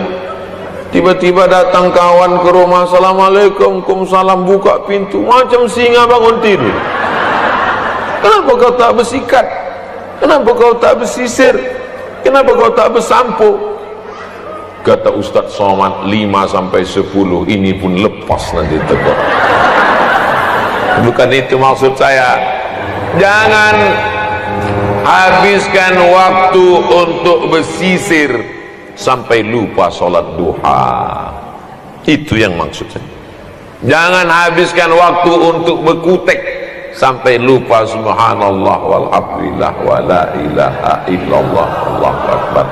tiba-tiba datang kawan ke rumah, assalamualaikum, salam, buka pintu macam singa bangun tidur. Kenapa kau tak bersikat? Kenapa kau tak bersisir? Kenapa kau tak bersampo? Kata Ustaz Somad, 5-10 ini pun lepas nanti tegur. Bukan itu maksud saya. Jangan habiskan waktu untuk bersisir sampai lupa sholat duha. Itu yang maksud saya. Jangan habiskan waktu untuk berkutek sampai lupa subhanallah walhamdulillah wa la ilaha illallah Allahu akbar.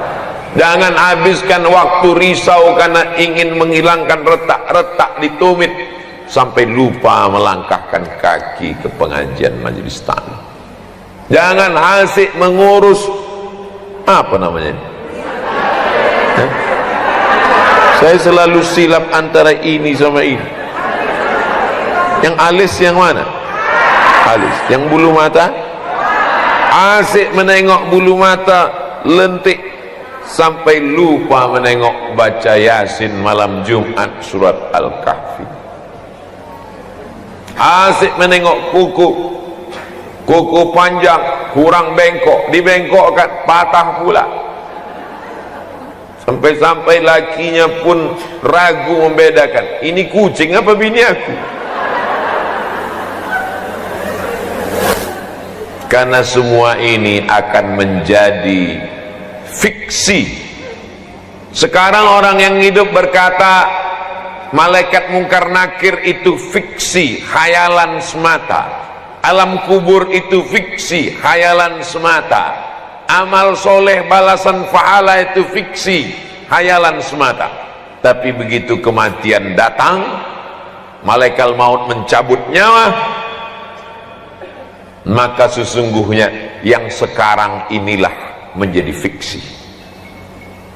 Jangan habiskan waktu risau karena ingin menghilangkan retak-retak di tumit sampai lupa melangkahkan kaki ke pengajian majelis tanah. Jangan asik mengurus apa namanya? Saya selalu silap antara ini sama ini. Yang alis yang mana? Alis. Yang bulu mata? Asik menengok bulu mata, lentik sampai lupa menengok baca Yasin malam Jumat surat Al-Kahfi. Asik menengok kuku panjang kurang bengkok, dibengkokkan patah pula. Sampai-sampai lakinya pun ragu membedakan, ini kucing apa bini aku? Karena semua ini akan menjadi fiksi. Sekarang orang yang hidup berkata malaikat mungkar nakir itu fiksi, khayalan semata. Alam kubur itu fiksi, khayalan semata. Amal soleh balasan pahala itu fiksi, khayalan semata. Tapi begitu kematian datang, malaikat maut mencabut nyawa, maka sesungguhnya yang sekarang inilah menjadi fiksi,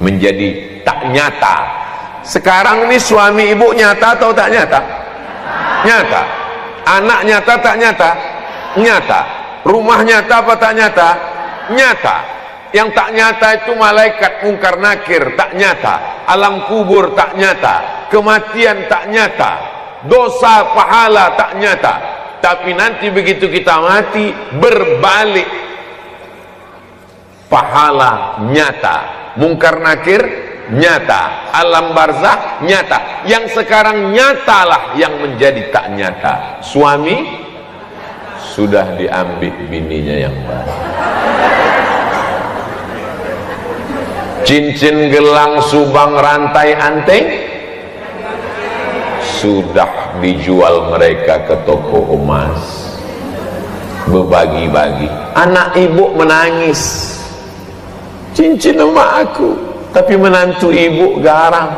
menjadi tak nyata. Sekarang ini suami ibu nyata atau tak nyata? Nyata. Anak nyata tak nyata? Nyata. Rumah nyata apa tak nyata? Nyata. Yang tak nyata itu malaikat mungkar nakir, tak nyata. Alam kubur tak nyata. Kematian tak nyata. Dosa pahala tak nyata. Tapi nanti begitu kita mati, berbalik, pahala nyata, mungkar nakir nyata, alam barzakh nyata. Yang sekarang nyatalah yang menjadi tak nyata. Suami sudah diambil bininya yang baru. Cincin, gelang, subang, rantai, anting sudah dijual mereka ke toko emas, berbagi-bagi. Anak ibu menangis, cincin emak aku, tapi menantu ibu garang.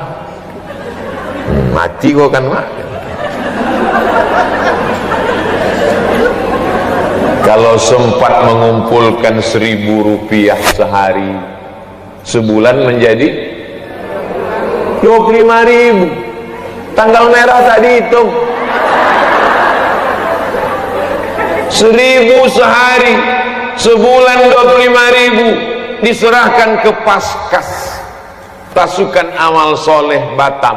Mati kau kan mak. Kalau sempat mengumpulkan 1.000 rupiah sehari, sebulan menjadi 25.000. Tanggal merah tak dihitung. 1.000 sehari, sebulan 25.000, diserahkan ke Paskas, pasukan amal soleh Batam,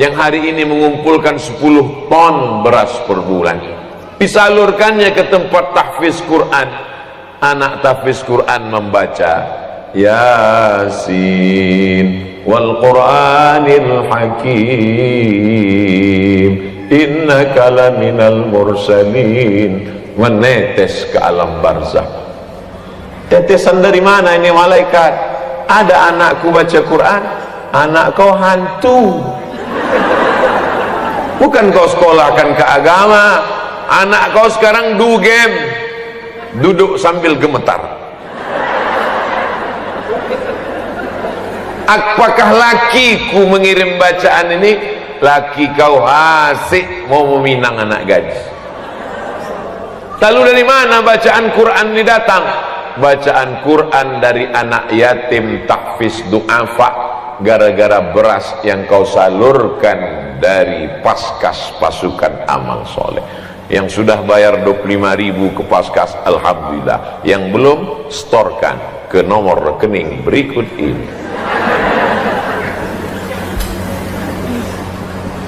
yang hari ini mengumpulkan 10 ton beras per bulan. Disalurkannya ke tempat tahfiz Quran. Anak tahfiz Quran membaca Yasin wal Qur'anil Hakim innaka laminal mursalin. Menetes ke alam barzakh. Tetesan dari mana ini malaikat? Ada anakku baca Quran, anak kau hantu. Bukan kau sekolahkan ke agama, anak kau sekarang do game, duduk sambil gemetar. Apakah lakiku mengirim bacaan ini? Laki kau asik mau meminang anak gadis. Lalu dari mana bacaan Quran ini datang? Bacaan Quran dari anak yatim tahfiz du'afa, gara-gara beras yang kau salurkan dari Paskas pasukan amal soleh. Yang sudah bayar 25.000 ke Paskas, alhamdulillah. Yang belum, storkan ke nomor rekening berikut ini.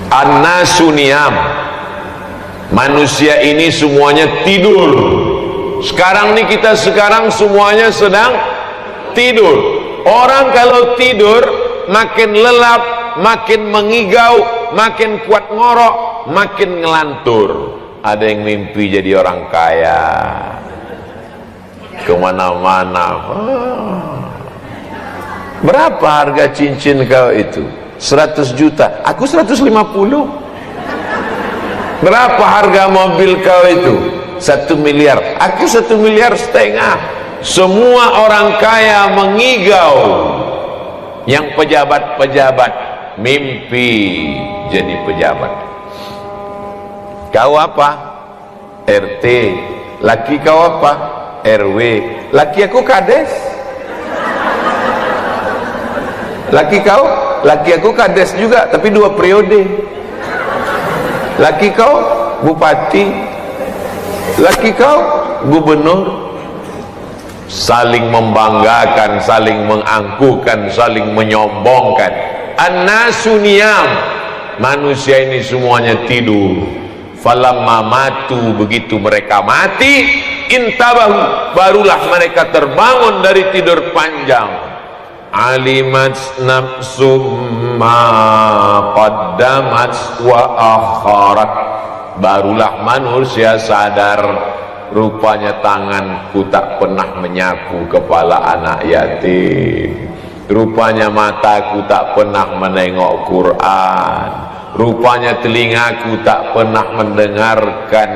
An-nasu niyam. Manusia ini semuanya tidur. Sekarang nih kita semuanya sedang tidur. Orang kalau tidur makin lelap, makin mengigau, makin kuat ngorok, makin ngelantur. Ada yang mimpi jadi orang kaya, kemana-mana. Berapa harga cincin kau itu? 100 juta. Aku 150. Berapa harga mobil kau itu? 1 miliar. Aku 1,5 miliar. Semua orang kaya mengigau. Yang pejabat-pejabat mimpi jadi pejabat. Kau apa? RT. Laki kau apa? RW. Laki aku kades. Laki kau? Laki aku kades juga, tapi 2 periode. Laki kau bupati, laki kau gubernur. Saling membanggakan, saling mengangkuhkan, saling menyombongkan. An-nasu niyam. Manusia ini semuanya tidur. Falamma matu, begitu mereka mati, intabahu, barulah mereka terbangun dari tidur panjang. Alimat nafsum ma qaddamat wa akharat, barulah manusia sadar, rupanya tanganku tak pernah menyapu kepala anak yatim, rupanya mataku tak pernah menengok Quran, rupanya telingaku tak pernah mendengarkan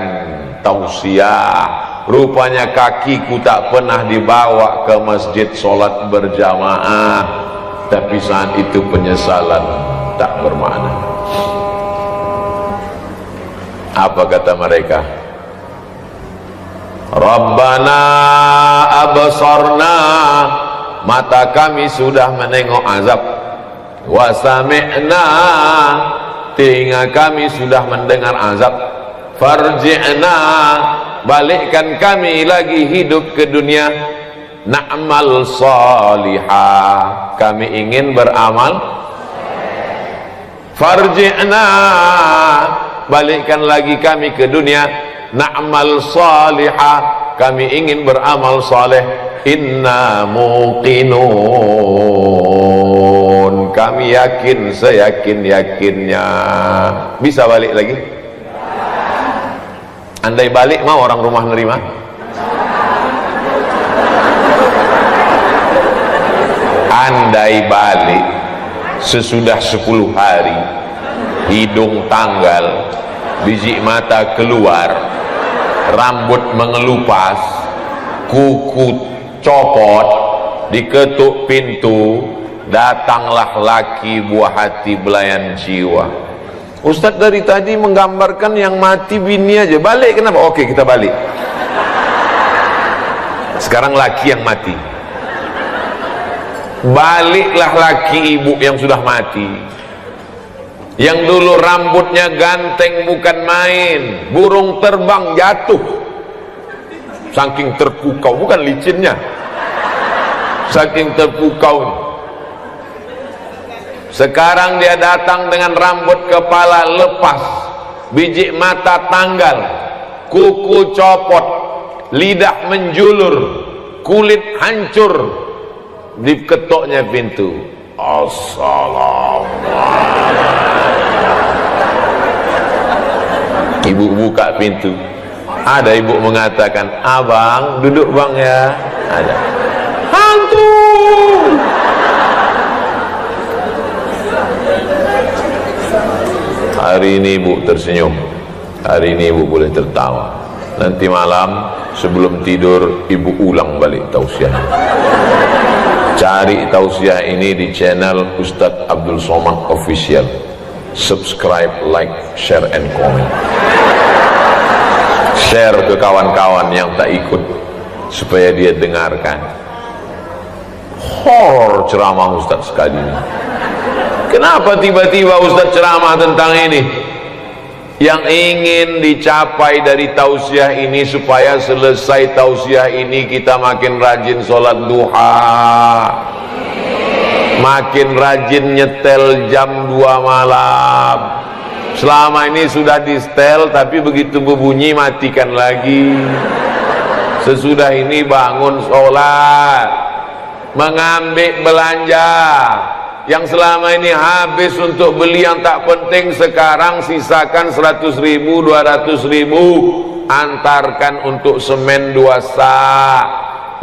tausiah, rupanya kakiku tak pernah dibawa ke masjid sholat berjamaah. Tapi saat itu penyesalan tak bermakna. Apa kata mereka? Rabbana absarna, mata kami sudah menengok azab. Wa sami'na, telinga kami sudah mendengar azab. farji'na, balikkan kami lagi hidup ke dunia, na'mal salihah, kami ingin beramal. Farji'na, balikkan lagi kami ke dunia, na'mal salihah, kami ingin beramal saleh, inna muqinun, kami yakin seyakin-yakinnya. Bisa balik lagi? Andai balik mau orang rumah nerima? Andai balik sesudah 10 hari, hidung tanggal, biji mata keluar, rambut mengelupas, kuku copot, diketuk pintu, datanglah laki buah hati belayan jiwa. Ustadz dari tadi menggambarkan yang mati bini aja, balik kenapa? Oke, kita balik. Sekarang laki yang mati, baliklah laki ibu yang sudah mati, yang dulu rambutnya ganteng bukan main, burung terbang jatuh saking terpukau, bukan licinnya, saking terpukau. Sekarang dia datang dengan rambut kepala lepas, biji mata tanggal, kuku copot, lidah menjulur, kulit hancur, diketoknya pintu. Assalamualaikum. Ibu buka pintu, ada ibu mengatakan, abang duduk bang ya. Ada hantu. Hari ini ibu tersenyum, hari ini ibu boleh tertawa, nanti malam sebelum tidur ibu ulang balik tausiah. Cari tausiah ini di channel Ustadz Abdul Somad Official. Subscribe, like, share and comment. Share ke kawan-kawan yang tak ikut supaya dia dengarkan. Horor ceramah Ustadz sekali ini. Kenapa tiba-tiba Ustadz ceramah tentang ini? Yang ingin dicapai dari tausiah ini, supaya selesai tausiah ini kita makin rajin sholat duha, makin rajin nyetel jam 2 malam. Selama ini sudah di setel, tapi begitu berbunyi matikan lagi. Sesudah ini bangun sholat, mengambil belanja yang selama ini habis untuk beli yang tak penting, sekarang sisakan 100.000, 200.000, antarkan untuk semen 2 sak,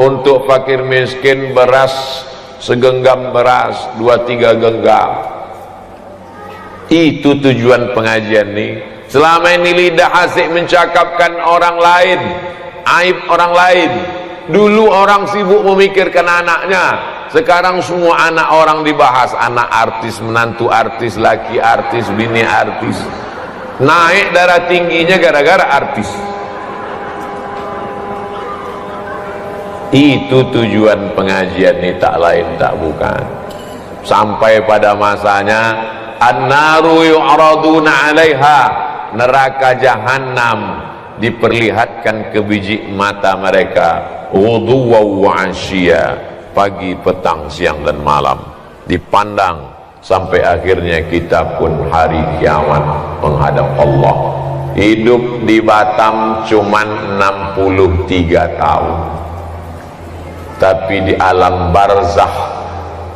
untuk fakir miskin beras segenggam beras, 2-3 genggam. Itu tujuan pengajian ini. Selama ini lidah asik mencakapkan orang lain, aib orang lain. Dulu orang sibuk memikirkan anaknya, sekarang semua anak orang dibahas. Anak artis, menantu artis, laki artis, bini artis. Naik darah tingginya gara-gara artis. Itu tujuan pengajian ini, tak lain tak bukan. Sampai pada masanya, an-naru yu'raduna 'alaiha, neraka jahanam diperlihatkan ke biji mata mereka, ghuduwan wa 'ashiyya, pagi, petang, siang dan malam, dipandang sampai akhirnya kita pun hari kiamat menghadap Allah. Hidup di Batam cuman 63 tahun, tapi di alam barzakh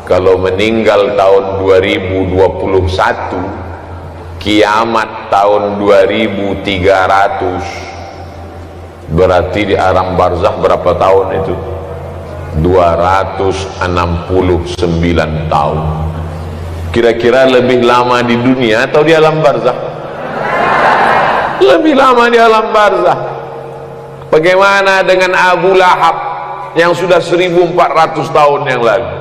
kalau meninggal tahun 2021, kiamat tahun 2300, berarti di alam barzakh berapa tahun itu? 269 tahun. Kira-kira lebih lama di dunia atau di alam barzakh? Lebih lama di alam barzakh. Bagaimana dengan Abu Lahab yang sudah 1400 tahun yang lalu?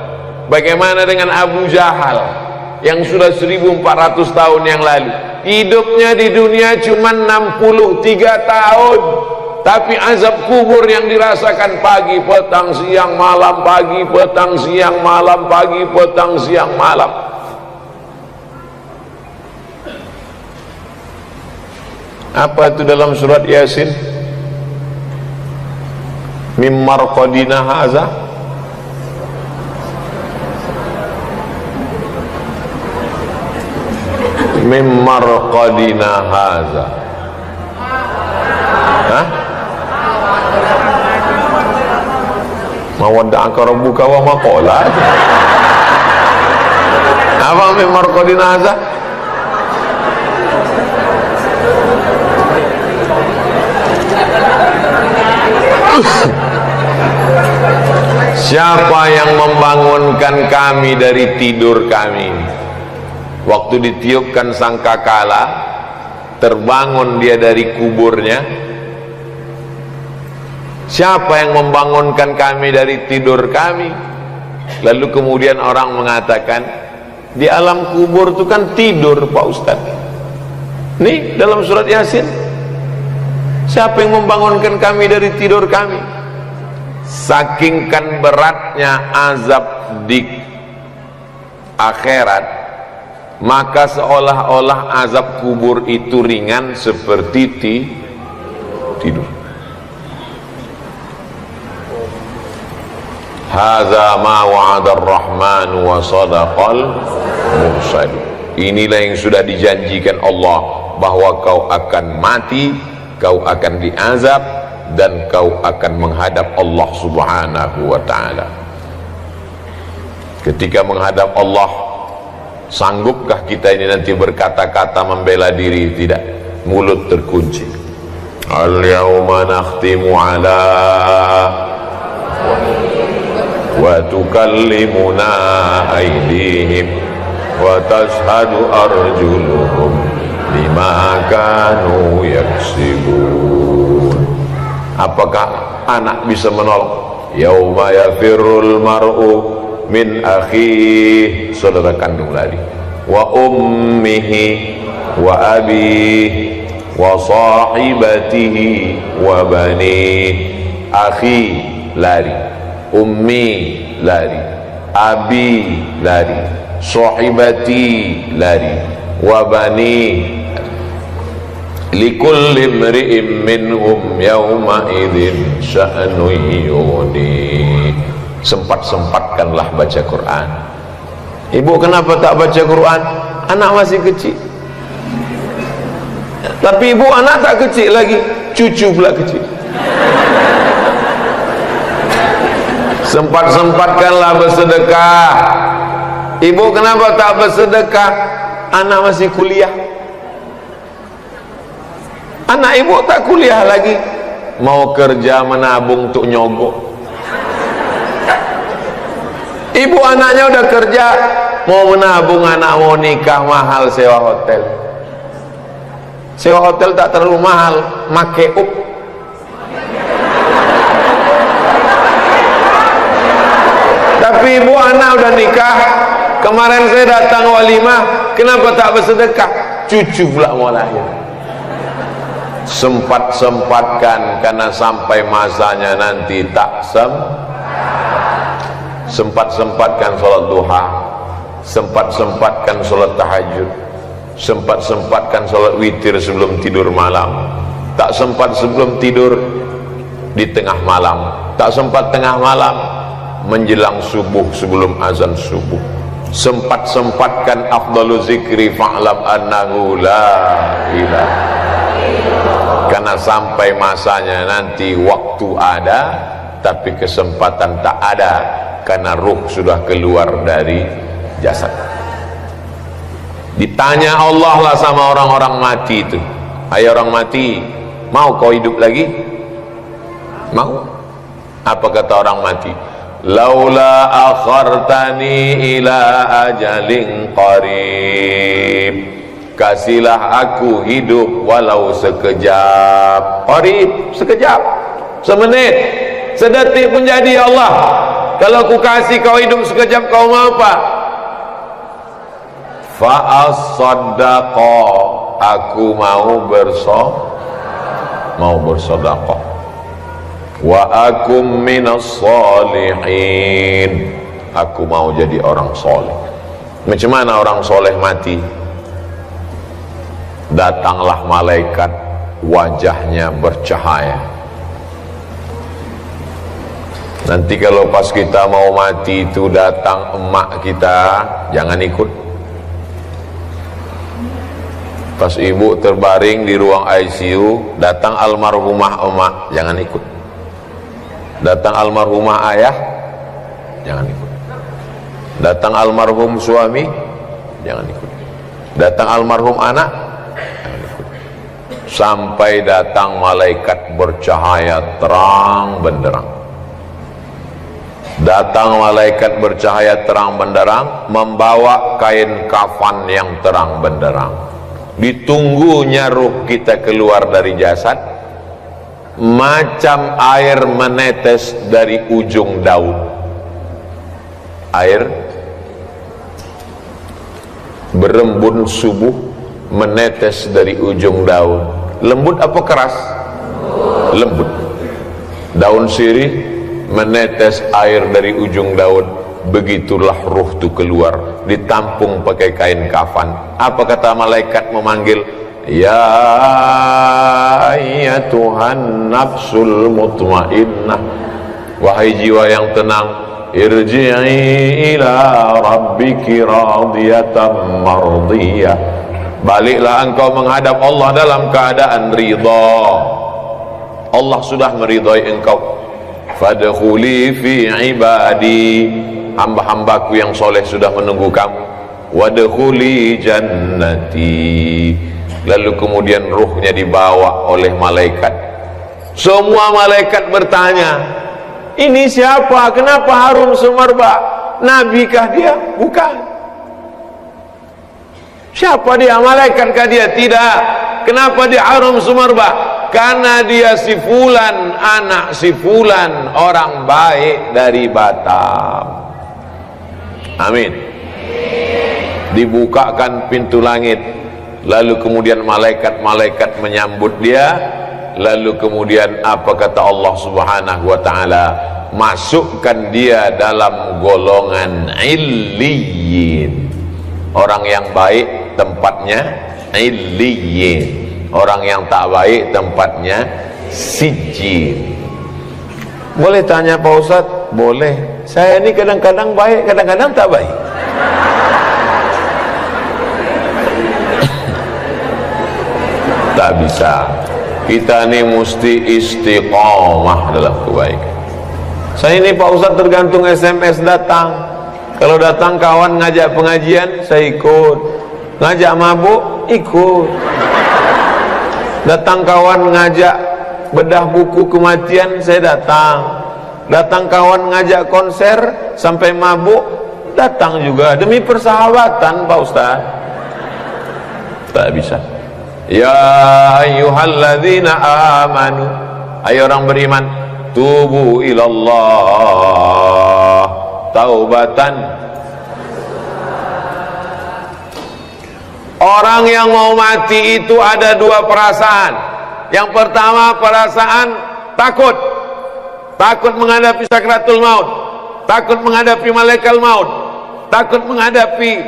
Bagaimana dengan Abu Jahal yang sudah 1400 tahun yang lalu? Hidupnya di dunia cuma 63 tahun, tapi azab kubur yang dirasakan pagi, petang, siang, malam, pagi, petang, siang, malam, pagi, petang, siang, malam. Apa itu dalam surat Yasin? Mim marqadina haza. Mim marqadina haza. Hah? Mawadda'aka rabbuka wa ma qala. Apa mim marqadina haza? Siapa yang membangunkan kami dari tidur kami? Waktu ditiupkan sangkakala, terbangun dia dari kuburnya. Siapa yang membangunkan kami dari tidur kami? Lalu kemudian orang mengatakan, di alam kubur itu kan tidur Pak Ustaz. Nih dalam surat Yasin, siapa yang membangunkan kami dari tidur kami? Saking kan beratnya azab di akhirat, maka seolah-olah azab kubur itu ringan seperti tidur. Hadza ma wa'ada ar-rahman wa sadaqal mursal. Inilah yang sudah dijanjikan Allah, bahwa kau akan mati, kau akan diazab, dan kau akan menghadap Allah subhanahu wa ta'ala. Ketika menghadap Allah, sanggupkah kita ini nanti berkata-kata membela diri? Tidak, mulut terkunci. Al-yawma nakhtimu ala wa tukallimuna aydihim wa tashhadu arjuluhum bima kanu yaksibun. Apakah anak bisa menolong? Yauma yafirrul mar'u min akhihi, saudara kandung lari, wa ummihi wa abihi wa sahibatihi wa banihi. Akhi lari, ummi lari, abi lari, sahibati lari, wa bani. Likulli imri'in minhum yawma idzin sya'nu yughni. Sempat-sempatkanlah baca Quran. Ibu kenapa tak baca Quran? Anak masih kecil. Tapi ibu anak tak kecil lagi, cucu pula kecil. Sempat-sempatkanlah bersedekah. Ibu kenapa tak bersedekah? Anak masih kuliah. Anak ibu tak kuliah lagi, mau kerja menabung untuk nyogok. Ibu anaknya udah kerja, mau menabung, anak mau nikah, mahal sewa hotel. Sewa hotel tak terlalu mahal, make up. Tapi ibu anak udah nikah. Kemarin saya datang walimah, kenapa tak bersedekah? Cucu pula mau lahir. Sempat-sempatkan, karena sampai masanya nanti tak sempat-sempatkan sholat duha, sempat-sempatkan sholat tahajud, sempat-sempatkan sholat witir sebelum tidur malam. Tak sempat sebelum tidur, di tengah malam. Tak sempat tengah malam, menjelang subuh sebelum azan subuh. Sempat-sempatkan afdalu zikri fa'lam annahu la ilaha. Karena sampai masanya nanti waktu ada, tapi kesempatan tak ada, karena ruh sudah keluar dari jasad. Ditanya Allah lah sama orang-orang mati itu, hai orang mati, mau kau hidup lagi? Mau? Apa kata orang mati? Laula akhartani ila ajalin qarib, kasihlah aku hidup walau sekejap. Qarib, sekejap, semenit, sedetik pun jadi. Ya Allah, kalau ku kasih kau hidup sekejap, kau mau apa? Fa'as-saddaqa, aku mau bersedekah. Wa akum minas solihin, aku mau jadi orang soleh. Macam mana orang soleh mati? Datanglah malaikat wajahnya bercahaya. Nanti kalau pas kita mau mati itu datang emak kita, jangan ikut. Pas ibu terbaring di ruang ICU, datang almarhumah emak, jangan ikut. Datang almarhumah ayah, jangan ikut. Datang almarhum suami, jangan ikut. Datang almarhum anak, jangan ikut. Sampai datang malaikat bercahaya terang benderang. Datang malaikat bercahaya terang benderang, membawa kain kafan yang terang benderang. Ditunggunya ruh kita keluar dari jasad, macam air menetes dari ujung daun. Air berembun subuh menetes dari ujung daun. Lembut apa keras? Lembut. Daun sirih menetes air dari ujung daun. Begitulah ruh itu keluar, ditampung pakai kain kafan. Apa kata malaikat memanggil? Ya ayyatuhan nafsul mutmainnah, wahai jiwa yang tenang, irji'i ila rabbiki radiyatan mardiyah, baliklah engkau menghadap Allah dalam keadaan ridha. Allah sudah meridhai engkau. Fadkhuli fi ibadi, hamba-hambaku yang soleh sudah menunggu kamu. Wadkhuli jannati, lalu kemudian ruhnya dibawa oleh malaikat. Semua malaikat bertanya, ini siapa? Kenapa harum semerbak? Nabikah dia? Bukan. Siapa dia? Malaikatkah dia? Tidak. Kenapa dia harum semerbak? Karena dia si fulan, anak si fulan, orang baik dari Batam. Amin. Dibukakan pintu langit, lalu kemudian malaikat-malaikat menyambut dia. Lalu kemudian apa kata Allah Subhanahu wa taala? Masukkan dia dalam golongan illiyin. Orang yang baik tempatnya illiyin, orang yang tak baik tempatnya sijjin. Boleh tanya Pak Ustadz? Boleh. Saya ini kadang-kadang baik, kadang-kadang tak baik. Tak bisa. Kita ini mesti istiqomah dalam kebaikan. Saya ini Pak Ustadz tergantung SMS datang. Kalau datang kawan ngajak pengajian, saya ikut. Ngajak mabuk, ikut. Datang kawan ngajak bedah buku kematian, saya datang. Datang kawan ngajak konser sampai mabuk, datang juga. Demi persahabatan Pak Ustaz. Tak bisa. Ya ayyuhalladzina amanu, ayo orang beriman, tubu ilallah taubatan. Orang yang mau mati itu ada dua perasaan. Yang pertama perasaan takut. Takut menghadapi sakratul maut, takut menghadapi malaikat maut, takut menghadapi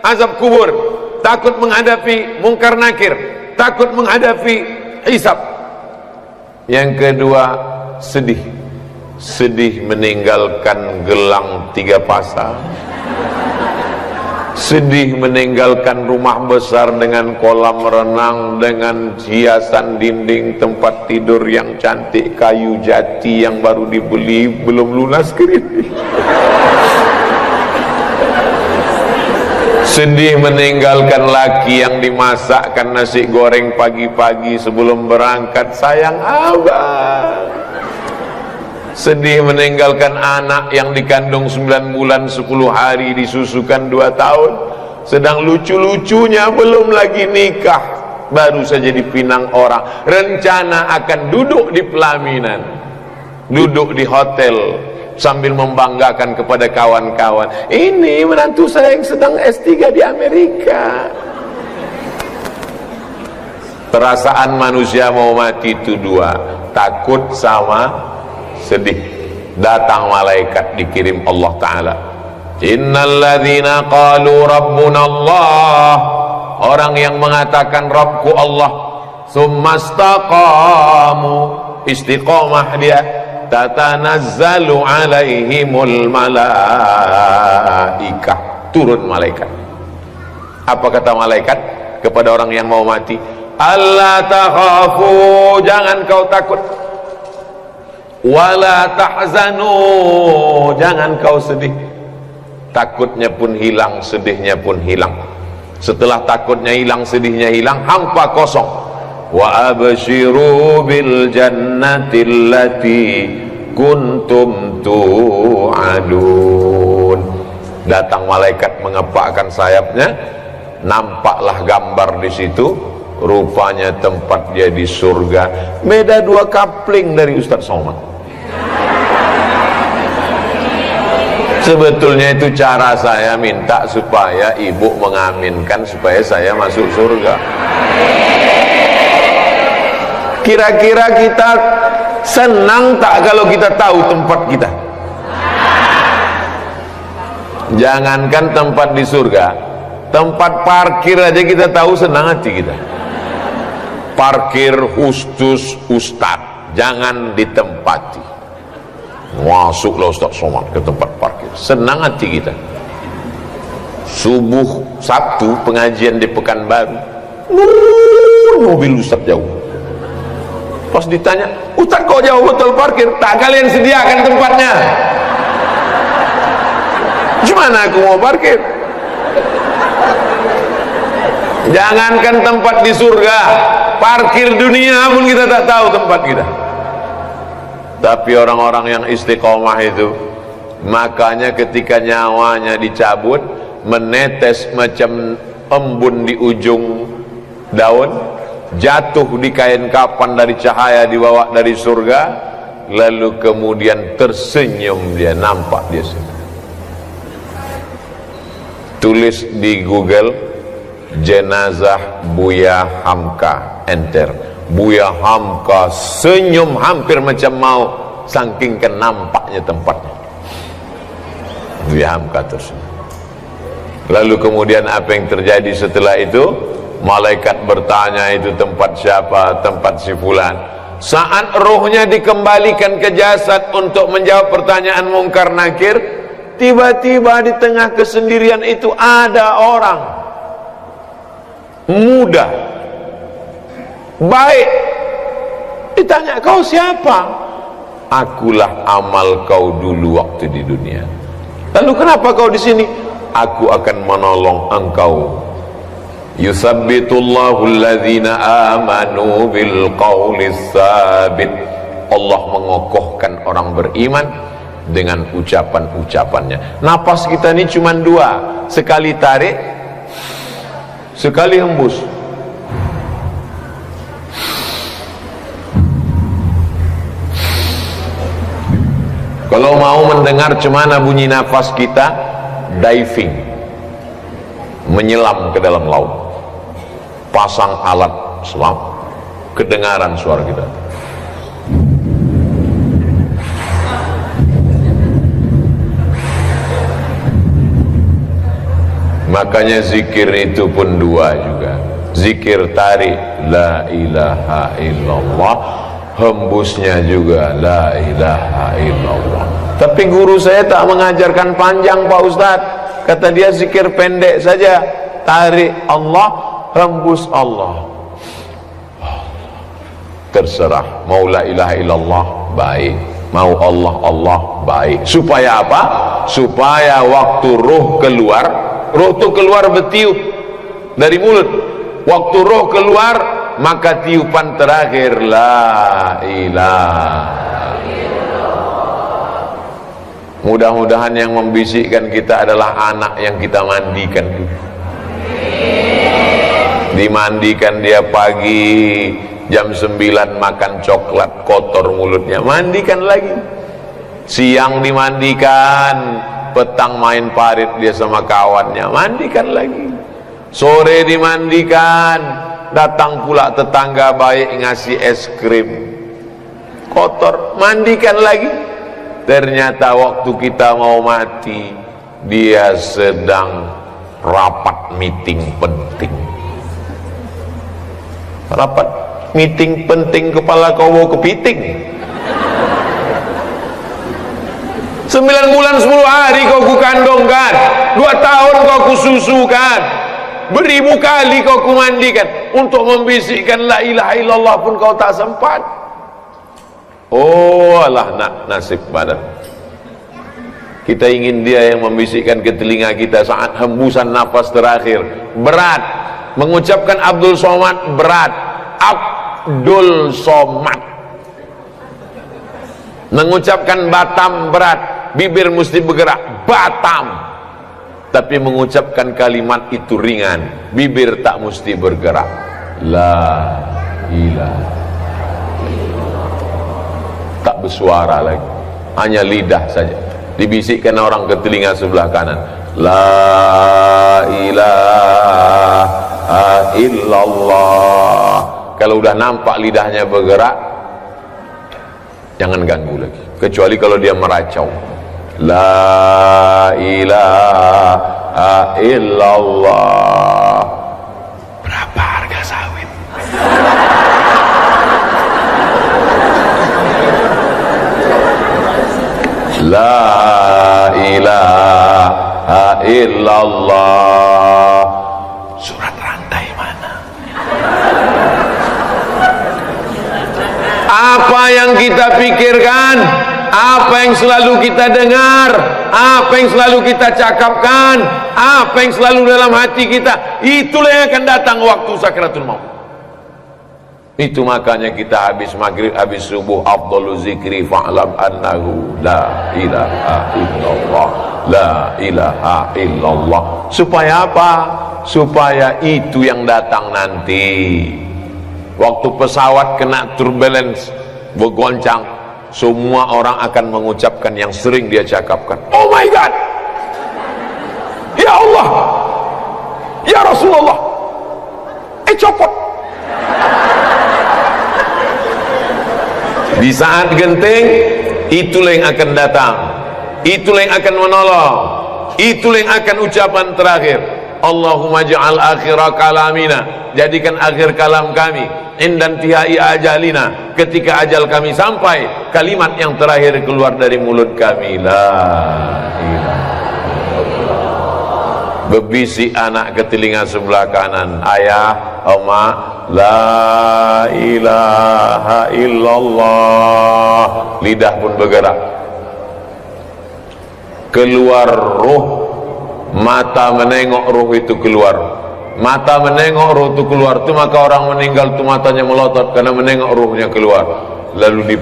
azab kubur, takut menghadapi mungkar nakir, takut menghadapi hisab. Yang kedua sedih. Sedih meninggalkan gelang 3 pasang, sedih meninggalkan rumah besar dengan kolam renang, dengan hiasan dinding tempat tidur yang cantik, kayu jati yang baru dibeli belum lunas kredit. Sedih meninggalkan laki yang dimasakkan nasi goreng pagi-pagi sebelum berangkat, sayang abang. Sedih meninggalkan anak yang dikandung 9 bulan 10 hari, disusukan 2 tahun, sedang lucu-lucunya belum lagi nikah, baru saja dipinang orang, rencana akan duduk di pelaminan, duduk di hotel sambil membanggakan kepada kawan-kawan, ini menantu saya yang sedang S3 di Amerika. Perasaan manusia mau mati itu 2, takut sama sedih. Datang malaikat dikirim Allah Ta'ala, innalladzina qalu rabbuna Allah, orang yang mengatakan Rabbku Allah, Summastaqamu, istiqomah dia, tatanazzalu alaihimul malaikah, turun malaikat. Apa kata malaikat kepada orang yang mau mati? Allah takhafu, jangan kau takut, wala tahzanu, jangan kau sedih. Takutnya pun hilang, sedihnya pun hilang. Setelah takutnya hilang, sedihnya hilang, hampa kosong. Wa abshiru bil jannati allati kuntum tu'adun. Datang malaikat mengepakkan sayapnya, nampaklah gambar di situ, rupanya tempat dia di surga. Beda 2 kapling dari Ustaz Somad. Sebetulnya itu cara saya minta supaya ibu mengaminkan supaya saya masuk surga. Kira-kira kita senang tak kalau kita tahu tempat kita? Jangankan tempat di surga, tempat parkir aja kita tahu, senang hati kita. Parkir khusus ustaz, jangan ditempati. Masuklah Ustaz Somad ke tempat parkir, senang hati kita. Subuh Sabtu pengajian di Pekanbaru, mobil Ustaz jauh. Pas ditanya, Ustaz kok jauh betul parkir? Tak kalian sediakan tempatnya. Gimana aku mau parkir? Jangankan tempat di surga, parkir dunia pun kita tak tahu tempat kita. Tapi orang-orang yang istiqomah itu, makanya ketika nyawanya dicabut, menetes macam embun di ujung daun, jatuh di kain kapan dari cahaya dibawa dari surga, lalu kemudian tersenyum dia, nampak dia senyum. Tulis di Google, jenazah Buya Hamka, enter. Buya Hamka senyum hampir macam mau, saking nampaknya tempatnya. Buya Hamka tersenyum. Lalu kemudian apa yang terjadi setelah itu? Malaikat bertanya, itu tempat siapa? Tempat si fulan. Saat rohnya dikembalikan ke jasad untuk menjawab pertanyaan mungkar nakir, tiba-tiba di tengah kesendirian itu ada orang muda, baik. Ditanya, kau siapa? Akulah amal kau dulu waktu di dunia. Lalu kenapa kau di sini? Aku akan menolong engkau. Yusabbitullahu alladhina amanu bil qawlis sabit. Allah mengokohkan orang beriman dengan ucapan-ucapannya. Napas kita ini cuma 2, sekali tarik, sekali hembus. Kalau mau mendengar cemana bunyi nafas kita, diving, menyelam ke dalam laut, pasang alat selam, kedengaran suara kita. Makanya zikir itu pun 2 juga. Zikir tarik la ilaha illallah, hembusnya juga la ilaha illallah. Tapi guru saya tak mengajarkan panjang Pak Ustadz. Kata dia zikir pendek saja, tarik Allah, hembus Allah. Terserah, mau la ilaha illallah baik, mau Allah Allah baik. Supaya apa? Supaya waktu roh keluar, roh itu keluar bertiup dari mulut. Waktu roh keluar, maka tiupan terakhir la ilaha illallah. Mudah-mudahan yang membisikkan kita adalah anak yang kita mandikan. Dimandikan dia pagi jam 9 makan coklat, kotor mulutnya, mandikan lagi. Siang dimandikan, petang main parit dia sama kawannya, mandikan lagi. Sore dimandikan, datang pula tetangga baik ngasih es krim, kotor, mandikan lagi. Ternyata waktu kita mau mati, dia sedang rapat meeting penting. Rapat meeting penting kepala kowo kepiting. 9 bulan 10 hari kau kukandongkan, 2 tahun kau kususukan, beribu kali kau kumandikan, untuk membisikkan la ilaha illallah pun kau tak sempat. Oh alah nasib badan. Kita ingin dia yang membisikkan ke telinga kita saat hembusan nafas terakhir. Berat mengucapkan Abdul Somad, berat. Abdul Somad. Mengucapkan Batam berat. Bibir mesti bergerak, Batam. Tapi mengucapkan kalimat itu ringan, bibir tak mesti bergerak. La ilaha, tak bersuara lagi, hanya lidah saja dibisikkan orang ke telinga sebelah kanan. La ilaha illallah. Kalau udah nampak lidahnya bergerak, jangan ganggu lagi, kecuali kalau dia meracau. La ilaha illallah. Berapa harga sawit? La ilaha illallah. Surat rantai mana? Apa yang kita pikirkan, apa yang selalu kita dengar, apa yang selalu kita cakapkan, apa yang selalu dalam hati kita, itulah yang akan datang waktu sakratul maut. Itu makanya kita habis maghrib, habis subuh, afdalu zikri fa'lam annahu la ilaha illallah, la ilaha illallah. Supaya apa? Supaya itu yang datang nanti. Waktu pesawat kena turbulence, bergoncang, semua orang akan mengucapkan yang sering dia cakapkan. Oh my God, ya Allah, ya Rasulullah, copot. Di saat genting, itulah yang akan datang, itulah yang akan menolong, itulah yang akan ucapan terakhir. Allahumma ja'al akhira kalamina, jadikan akhir kalam kami, indan tihai ajalina, ketika ajal kami sampai, kalimat yang terakhir keluar dari mulut kami, la ilaha illallah. Bebisik anak ke telinga sebelah kanan, ayah, oma, la ilaha illallah. Lidah pun bergerak, keluar ruh, mata menengok ruh itu keluar. Mata menengok ruh itu keluar, itu maka orang meninggal itu matanya melotot karena menengok ruhnya keluar. Lalu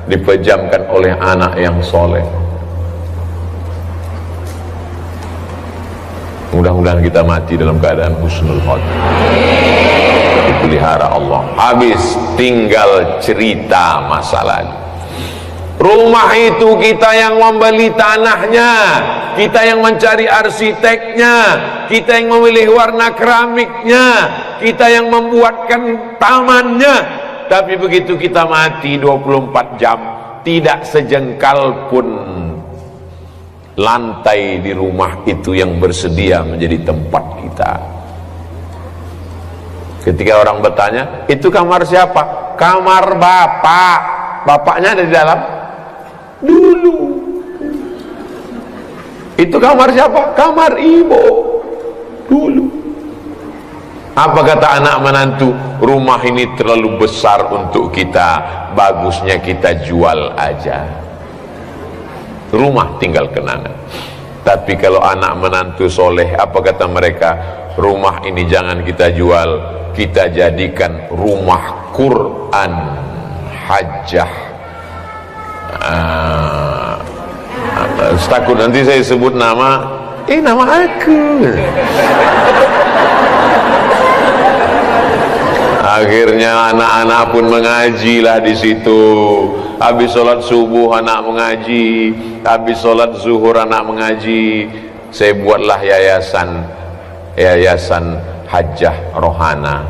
dipejamkan oleh anak yang soleh. Mudah-mudahan kita mati dalam keadaan husnul khotimah, dipelihara Allah. Habis tinggal cerita masa lalu. Rumah itu kita yang membeli tanahnya, kita yang mencari arsiteknya, kita yang memilih warna keramiknya, kita yang membuatkan tamannya. Tapi begitu kita mati 24 jam, tidak sejengkal pun lantai di rumah itu yang bersedia menjadi tempat kita. Ketika orang bertanya, itu kamar siapa? Kamar bapak. Bapaknya ada di dalam? Dulu. Itu kamar siapa? Kamar ibu. Dulu. Apa kata anak menantu? Rumah ini terlalu besar untuk kita, bagusnya kita jual aja. Rumah tinggal kenangan. Tapi kalau anak menantu soleh, apa kata mereka? Rumah ini jangan kita jual, kita jadikan rumah Quran hajjah. Takut nanti saya sebut nama, nama aku. Akhirnya anak-anak pun mengajilah di situ. Habis sholat subuh anak mengaji, habis sholat zuhur anak mengaji. Saya buatlah yayasan hajjah rohana.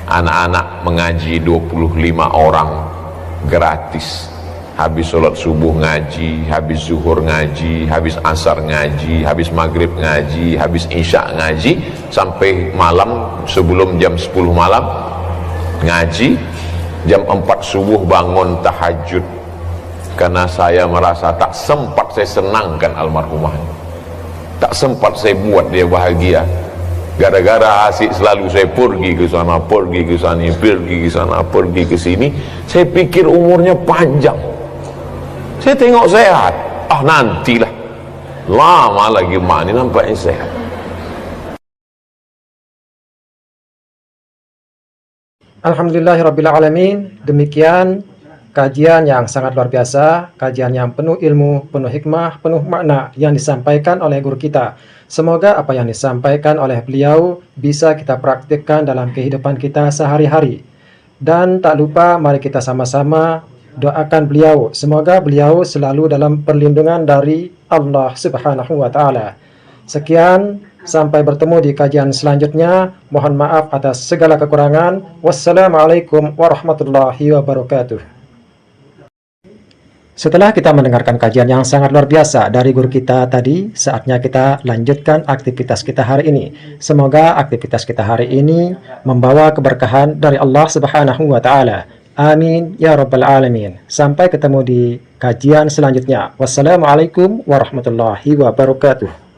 Anak-anak mengaji 25 orang gratis. Habis sholat subuh ngaji, habis zuhur ngaji, habis asar ngaji, habis maghrib ngaji, habis isya ngaji, sampai malam sebelum jam 10 malam ngaji, jam 4 subuh bangun tahajud, karena saya merasa tak sempat saya senangkan almarhumah, tak sempat saya buat dia bahagia. Gara-gara asik selalu saya pergi ke sana, pergi ke sana, pergi ke sana, pergi ke sini, saya pikir umurnya panjang. Saya tengok sehat, nantilah, lama lagi mak ni nampaknya sehat. Alhamdulillahirrabbilalamin. Demikian kajian yang sangat luar biasa, kajian yang penuh ilmu, penuh hikmah, penuh makna yang disampaikan oleh guru kita. Semoga apa yang disampaikan oleh beliau bisa kita praktikkan dalam kehidupan kita sehari-hari. Dan tak lupa mari kita sama-sama doakan beliau. Semoga beliau selalu dalam perlindungan dari Allah Subhanahu wa Ta'ala. Sekian, sampai bertemu di kajian selanjutnya. Mohon maaf atas segala kekurangan. Wassalamualaikum warahmatullahi wabarakatuh. Setelah kita mendengarkan kajian yang sangat luar biasa dari guru kita tadi, saatnya kita lanjutkan aktivitas kita hari ini. Semoga aktivitas kita hari ini membawa keberkahan dari Allah Subhanahu wa Ta'ala. Amin ya rabbal alamin. Sampai ketemu di kajian selanjutnya. Wassalamualaikum warahmatullahi wabarakatuh.